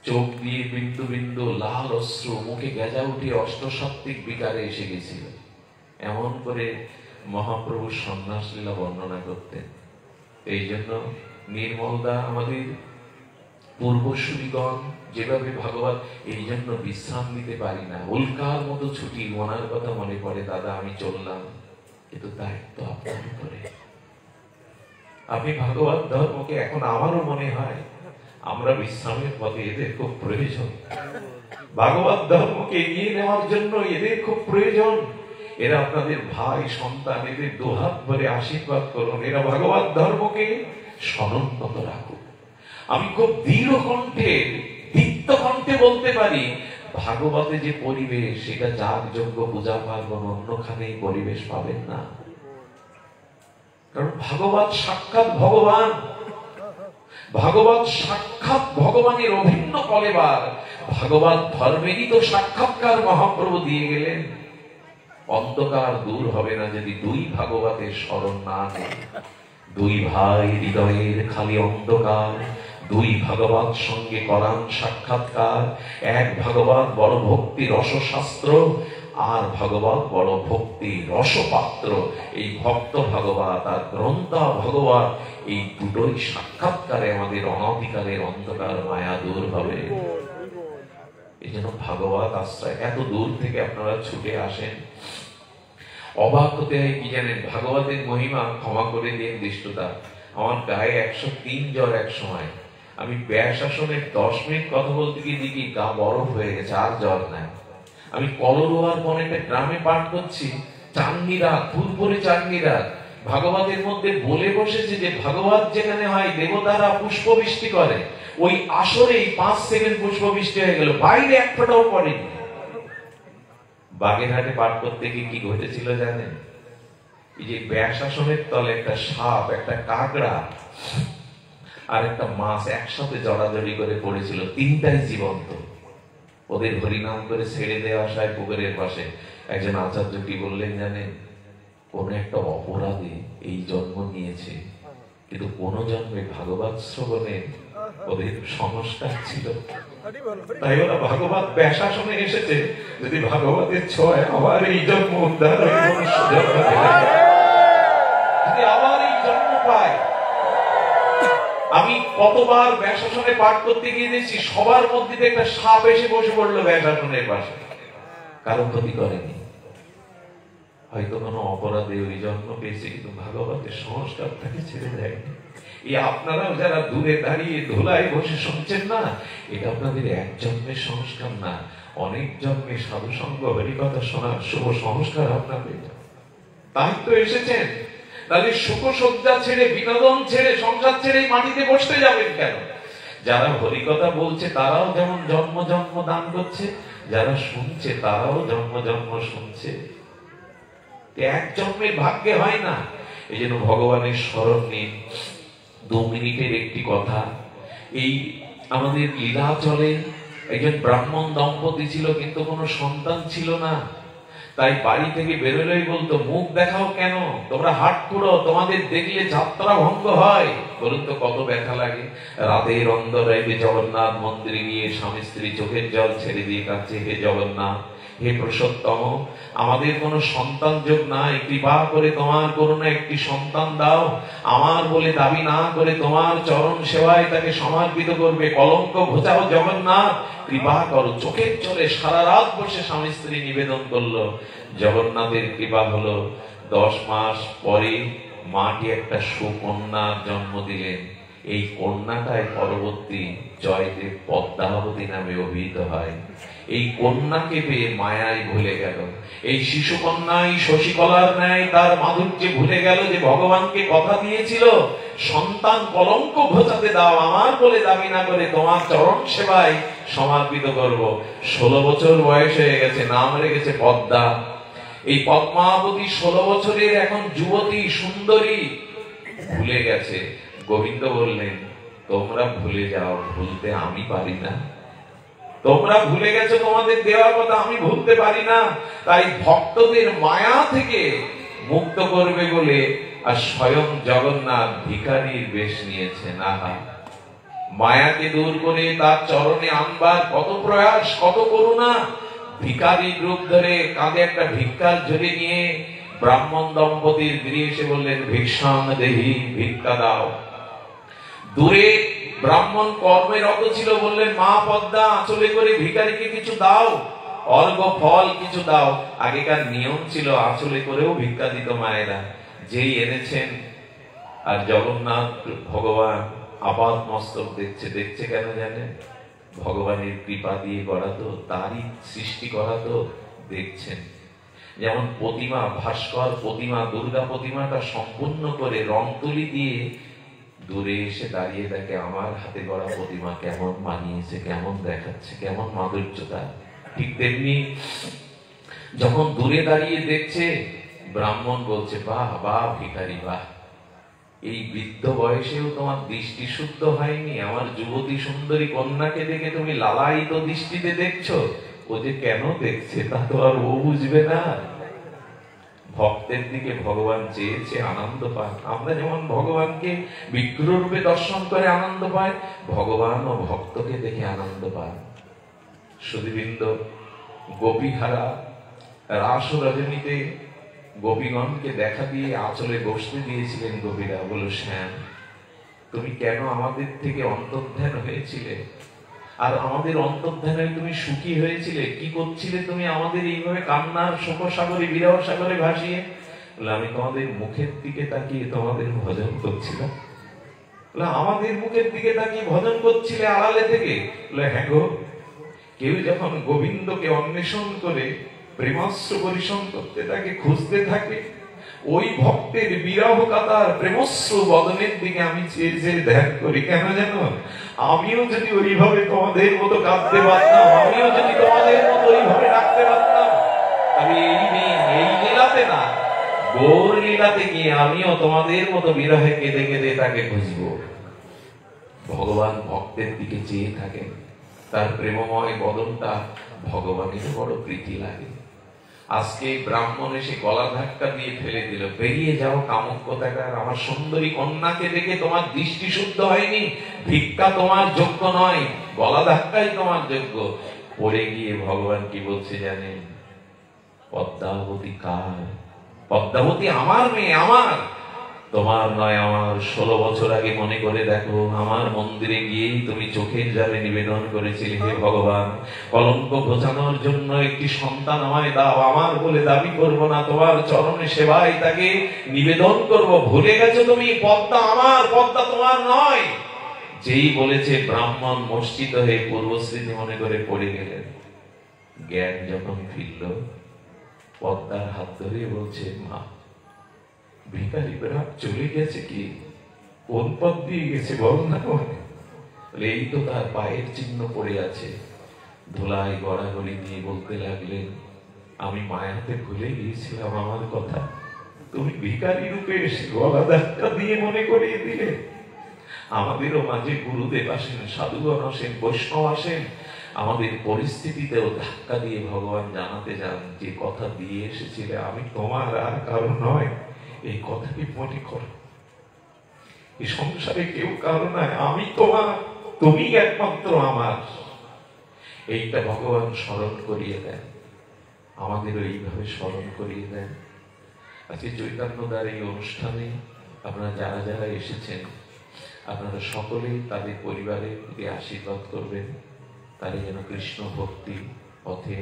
চোখ দিয়ে বিন্দু বিন্দু লাল অশ্রু, মুখে গেজা উঠে অষ্টসাত্ত্বিক বিকারে এসে গেছিল। এমন করে মহাপ্রভু সন্ন্যাস লীলা বর্ণনা করতেন। এই জন্য নির্মলদা, আমাদের পূর্বসূরিগণ যেভাবে ভাগবত, এই জন্য বিশ্রাম নিতে পারি না, উল্কার মতো ছুটি। ওনার কথা মনে পড়ে, দাদা আমি চললাম, কিন্তু দায়িত্ব আপনার উপরে। আপনি ভাগবত ধর্মকে, এখন আমারও মনে হয় আমরা বিশ্রামের পথে, এদের খুব প্রয়োজন। ভাগবত ধর্মকে এগিয়ে নেওয়ার জন্য এদের খুব প্রয়োজন। এরা আপনাদের ভাই সন্তান, এদের দুহাত ভরে আশীর্বাদ করুন, এরা ভগবত ধর্মকে সনন্নত রাখুন। আমি খুব দৃঢ় কণ্ঠে, দীপ্ত কণ্ঠে বলতে পারি, ভাগবতে যে পরিবেশ, সেটা যাগযজ্ঞ পূজা পার্বণ অন্যখানে পরিবেশ পাবেন না। কারণ ভাগবত সাক্ষাৎ ভগবান, ভাগবত সাক্ষাৎ ভগবানের অভিন্ন কলেবার। ভাগবত ধর্মেরই তো সাক্ষাৎকার মহাপ্রভু দিয়ে গেলেন। অন্ধকার দূর হবে না যদি দুই ভাগবতের স্মরণ না নেই। দুই ভাই হৃদয়ের খালি অন্ধকার, দুই ভাগবত সঙ্গে করান সাক্ষাৎকার। এক ভাগবত বড় ভক্তি রসশাস্ত্র, আর ভাগবত বড় ভক্তি রসপাত্র। এই ভক্ত ভাগবত আর গ্রন্থ ভগবত, এই দুটোই সাক্ষাৎকারে আমাদের অনধিকারের অন্ধকার মায়া দূর হবে। এই জন্য ভাগবত আশ্রয়। এত দূর থেকে আপনারা ছুটে আসেন, অবাক হতে হয় কি জানেন, ভাগবতের মহিমা ক্ষমা করে দিয়ে দৃষ্টতা। আমার গায়ে 103 জ্বর এক সময়, আমি ব্যাসাসনের 10 মিনিট কথা বলতে গিয়ে দেখি গা বরফ হয়ে গেছে, আর জ্বর নাই। আমি কলরোয়ার পর একটা গ্রামে পাঠ করছি, চাঁদনি রাত, ফুরফুরে চাঁদনি রাত। ভাগবতের মধ্যে বলে বসেছে যে ভাগবত যেখানে হয় দেবতারা পুষ্পবৃষ্টি করে, ওই আসরেই 5 সেকেন্ড পুষ্পবৃষ্টি হয়ে গেল, বাইরে এক ফোঁটাও পড়েনি। বাগেরহাটে পাঠ করতে গিয়ে কি ঘটেছিল জানেন? এই যে ব্যাসাসনের তলে একটা সাপ, একটা কাকড়া আর একটা মাছ একসাথে জড়াজড়ি করে পড়েছিল, তিনটাই জীবন্ত। ওদের হরিনাম করে ছেড়ে দেওয়া আসায় পুকুরের পাশে একজন আচার্য কি বললেন জানেন? কোন একটা অপরাধে এই জন্ম নিয়েছে, কিন্তু কোন জন্মে ভাগবত শ্রবণে ওদের সংস্কার ছিল। তাই ওরা ভাগবত ব্যাসাসনে এসেছে, যদি ভাগবতের ছোঁয়ায় আবার এই জন্ম উদ্ধার যদি আবার এই জন্ম পায়। আমি কতবার ব্যাসাসনে পাঠ করতে গিয়ে দেখছি সবার মধ্যে একটা সাপ এসে বসে পড়লো ব্যাসাসনের পাশে, কারো ক্ষতি করেনি। হয়তো কোনো অপরাধে ওই জন্ম পেয়েছে, কিন্তু ভাগবতের সংস্কারটাকে ছেড়ে দেয়নি। এই আপনারাও যারা দূরে দাঁড়িয়ে ধুলায় বসে শুনছেন না, এটা আপনাদের এক জন্মের সংস্কার না, অনেক জন্মে সাধু সঙ্গ হরিকথা শোনার শুভ সংস্কার আপনাদের। তাই তো এসেছেন। তাহলে সুখসজ্জা ছেড়ে, বিনোদন ছেড়ে, সংসার ছেড়ে মাটিতে বসতে যাবেন কেন? যারা হরিকথা বলছে তারাও যেমন জন্ম জন্ম দান করছে, যারা শুনছে তারাও জন্ম জন্ম শুনছে। এক জন্মের ভাগ্যে হয় না। এই জন্য ভগবানের স্মরণ নিন। 2 মিনিটের একটি কথা। এই আমাদের লীলাচলে একজন ব্রাহ্মণ দম্পতি ছিল, কিন্তু কোনো সন্তান ছিল না। তাই বাড়ি থেকে বেরোলেই বলতো, মুখ দেখাও কেন, তোমরা হাট পুরো, তোমাদের দেখলে যাত্রা ভঙ্গ হয়। বলুন তো কত ব্যথা লাগে। রাতের অন্ধকারে জগন্নাথ মন্দিরে গিয়ে স্বামী স্ত্রী চোখের জল ছেড়ে দিয়ে কাঁদছে, হে জগন্নাথ, হে পুরুষোত্তম, আমাদের কোনো সন্তান যোগ নাই, কৃপা করে তোমার করুণা একটি সন্তান দাও। আমার বলে দাবি না করে তোমার চরণ সেবায় তাকে সমর্পিত করবে, কলঙ্ক ঘোচাও জগন্নাথ, কৃপা করো। চোখের জলে সারা রাত বসে স্বামী স্ত্রী নিবেদন করলো। জগন্নাথের কৃপা হলো, 10 মাস পরে মাটি একটা সুকন্যার জন্ম দিলেন। এই কন্যাটাই পরবর্তী জয়দেব পদ্মাবতী নামে অভিহিত হয়। এই কন্যাকে পেয়ে মায়ায় ভুলে গেল। এই শিশু কন্যাই শশীকলার ন্যায় তার মাধুর্যে ভুলে গেল যে ভগবানকে কথা দিয়েছিল, সন্তান কলঙ্ক ঘোচাতে দাও, আমার বলে দাবি না করে তোমার চরণ সেবায় সমর্পিত করব। 16 বছর বয়স হয়ে গেছে, নাম রেখেছে পদ্মা। এই পদ্মাবতী 16 বছরের এখন যুবতী, সুন্দরী, ভুলে গেছে। গোবিন্দ বললেন, তোমরা ভুলে যাও, ভুলতে আমি পারি না। তোমরা ভুলে গেছো তোমাদের দেওয়ার কথা, আমি ভুলতে পারি না। তাই ভক্তদের মায়া থেকে মুক্ত করবে বলে আর স্বয়ং জগন্নাথ ভিখারির বেশ নিয়েছেন। আহা, মায়াকে দূর করে তার চরণে আনবার কত প্রয়াস, কত করুণা। ভিখারির রূপ ধরে কাঁধে একটা ভিক্ষার ঝুলি নিয়ে ব্রাহ্মণ দম্পতির গৃহে এসে বললেন, ভিক্ষাং দেহি, ভিক্ষা দাও। দূরে ব্রাহ্মণ কর্মে রত ছিল, বললেন, মা পদ্মা, আঁচলে করে ভিখারিকে কিছু দাও, অর্ঘ ফল কিছু দাও। আগেকার নিয়ম ছিল আঁচলে করেও ভিক্ষা দিত মায়েরা। যেই এনেছেন, আর জগন্নাথ ভগবান আপাত মস্তক দেখছে। দেখছে কেন জানেন? ভগবানের কৃপা দিয়ে করা তো, তারই সৃষ্টি করা তো, দেখছেন। যেমন প্রতিমা, ভাস্কর প্রতিমা, দুর্গা প্রতিমাটা সম্পূর্ণ করে রং তুলি দিয়ে দূরে এসে দাঁড়িয়ে দেখে আমার হাতে গড়া প্রতিমা কেমন মানিয়েছে, কেমন দেখাচ্ছে, কেমন মাধুর্যতা। ঠিক তেমনি যখন দূরে দাঁড়িয়ে দেখছে, ব্রাহ্মণ বলছে বাহ বাহ ভিখারি বাহ, এই বৃদ্ধ বয়সেও তোমার দৃষ্টি শুদ্ধ হয়নি, আমার যুবতী সুন্দরী কন্যাকে দেখে তুমি লালায়িত দৃষ্টিতে দেখছো। ও যে কেন দেখছে তা তো আর ও বুঝবে না। ভক্তের দিকে ভগবান চেয়েছে আনন্দ পায়। আমরা যেমন ভগবানকে বিগ্রহ রূপে দর্শন করে আনন্দ পাই, ভগবান ও ভক্তকে দেখে আনন্দ পায়। সুধীবৃন্দ, গোপীহারা রাস রজনীতে গোপীগণকে দেখা দিয়ে আঁচলে বসতে দিয়েছিলেন। গোপীরা বলল, শ্যাম তুমি কেন আমাদের থেকে অন্তর্ধান হয়েছিলে? আর আমাদের অন্তর্ধানে তুমি সুখী হয়েছিলে? কি করছিলে তুমি আমাদের এইভাবে কান্নার শোকসাগরে, বিরহ সাগরে ভাসিয়ে? আমি তোমাদের মুখের দিকে তাকিয়ে তোমাদের ভজন করছিলাম। আমাদের মুখের দিকে তাকিয়ে ভজন করছিলে আড়ালে থেকে? হ্যাঁ গো, কেউ যখন গোবিন্দকে অন্বেষণ করে প্রেমাশ্রু পরিশম করতে থাকে, খুঁজতে থাকে, ওই ভক্তের বিরহ কাতার প্রেমশ্রু বদনের দিকে আমি চেয়ে চেয়ে ধ্যান করি। কেন জানো? আমিও যদি ওইভাবে তোমাদের মতো কাঁদতে পারতাম, আমিও যদি তোমাদের মতো ওইভাবে রাখতে পারতাম, আমি এই লীলাতে না, গৌর লীলাতে গিয়ে আমিও তোমাদের মতো বিরহে কেঁদে কেঁদে তাকে খুঁজবো। ভগবান ভক্তের দিকে চেয়ে থাকেন, তার প্রেমময় বদনটা ভগবানের বড় প্রীতি লাগে। আজকে ব্রাহ্মণ এসে গলা ধাক্কা দিয়ে ফেলে দিল, বেরিয়ে যাও কামুক কোথাকার, আমার সুন্দরী কন্যাকে দেখে তোমার দৃষ্টি শুদ্ধ হয়নি, ভিক্ষা তোমার যোগ্য নয়, গলা ধাক্কাই তোমার যোগ্য। পড়ে গিয়ে ভগবান কি বলছে জানেন? পদ্মাবতী কার? পদ্মাবতী আমার মেয়ে, আমার, তোমার নয় আমার। 16 বছর আগে মনে করে দেখো, আমার মন্দিরে গিয়েই তুমি চোখের জলে নিবেদন করেছিলে, হে ভগবান কলঙ্ক ঘোচানোর জন্য একটি সন্তান আমায় দাও, আমার বলে দাবি করব না, তোমার চরণে সেবায় তাকে নিবেদন করব। ভুলে গেছো তুমি, পদ্মা আমার, পদ্মা তোমার নয়। যেই বলেছে ব্রাহ্মণ মর্ষিত হয়ে পূর্বস্মৃতি মনে করে পড়ে গেলেন। জ্ঞান যখন ফিরল, পদ্মার হাত ধরে বলছে, মা ভিখারি ব্রাহ্মণ চলে গেছে কি? কোন পথ দিয়ে গেছে বল না? এই তো তার পায়ের চিহ্ন পড়ে আছে। ধুলায় গড়াগড়ি দিয়ে বলতে লাগলেন, আমি মায়াতে ভুলে গিয়েছিলাম আমার কথা, তুমি ভিখারি রূপে এসে গলা ধাক্কা দিয়ে মনে করিয়ে দিলে। আমাদেরও মাঝে গুরুদেব আসেন, সাধুগণ আসেন, বৈষ্ণব আসেন, আমাদের পরিস্থিতিতেও ধাক্কা দিয়ে ভগবান জানাতে চান, যে কথা দিয়ে এসেছিলে আমি তোমার আর কারো নয়, এই কথাটি মনে করো। এই সংসারে কেউ কারো নয়, আমি তোমার, তুমি একমাত্র আমার। এইটা ভগবান স্মরণ করিয়ে দেন, আমাদেরও এইভাবে স্মরণ করিয়ে দেন। আজকে চৈতন্যদার এই অনুষ্ঠানে আপনারা যারা যারা এসেছেন, আপনারা সকলেই তাদের পরিবারের প্রতি আশীর্বাদ করবেন, তারা যেন কৃষ্ণ ভক্তি পথে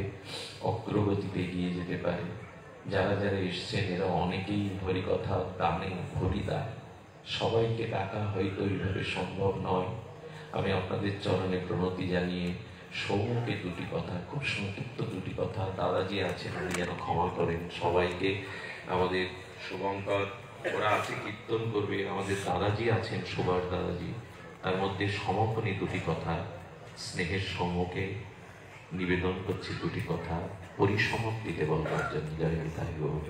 অগ্রগতিতে এগিয়ে যেতে পারে। যারা যারা এসছেন এরা অনেকেই হরিকথা দানে হরিদা, সবাইকে ডাকা হয়তো এইভাবে সম্ভব নয়। আমি আপনাদের চরণে প্রণতি জানিয়ে সৌমকে দুটি কথা, খুব সংক্ষিপ্ত দুটি কথা, দাদাজি আছেন উনি যেন ক্ষমা করেন সবাইকে। আমাদের শুভঙ্কর ওরা আছে কীর্তন করবে, আমাদের দাদাজি আছেন সুভাষ দাদাজি, তার মধ্যে সমপনী দুটি কথা স্নেহের সৌমকে নিবেদন করছি, দুটি কথা পরিসমাপ্তিতে বলবার জন্য। জয় নিতাই গৌর।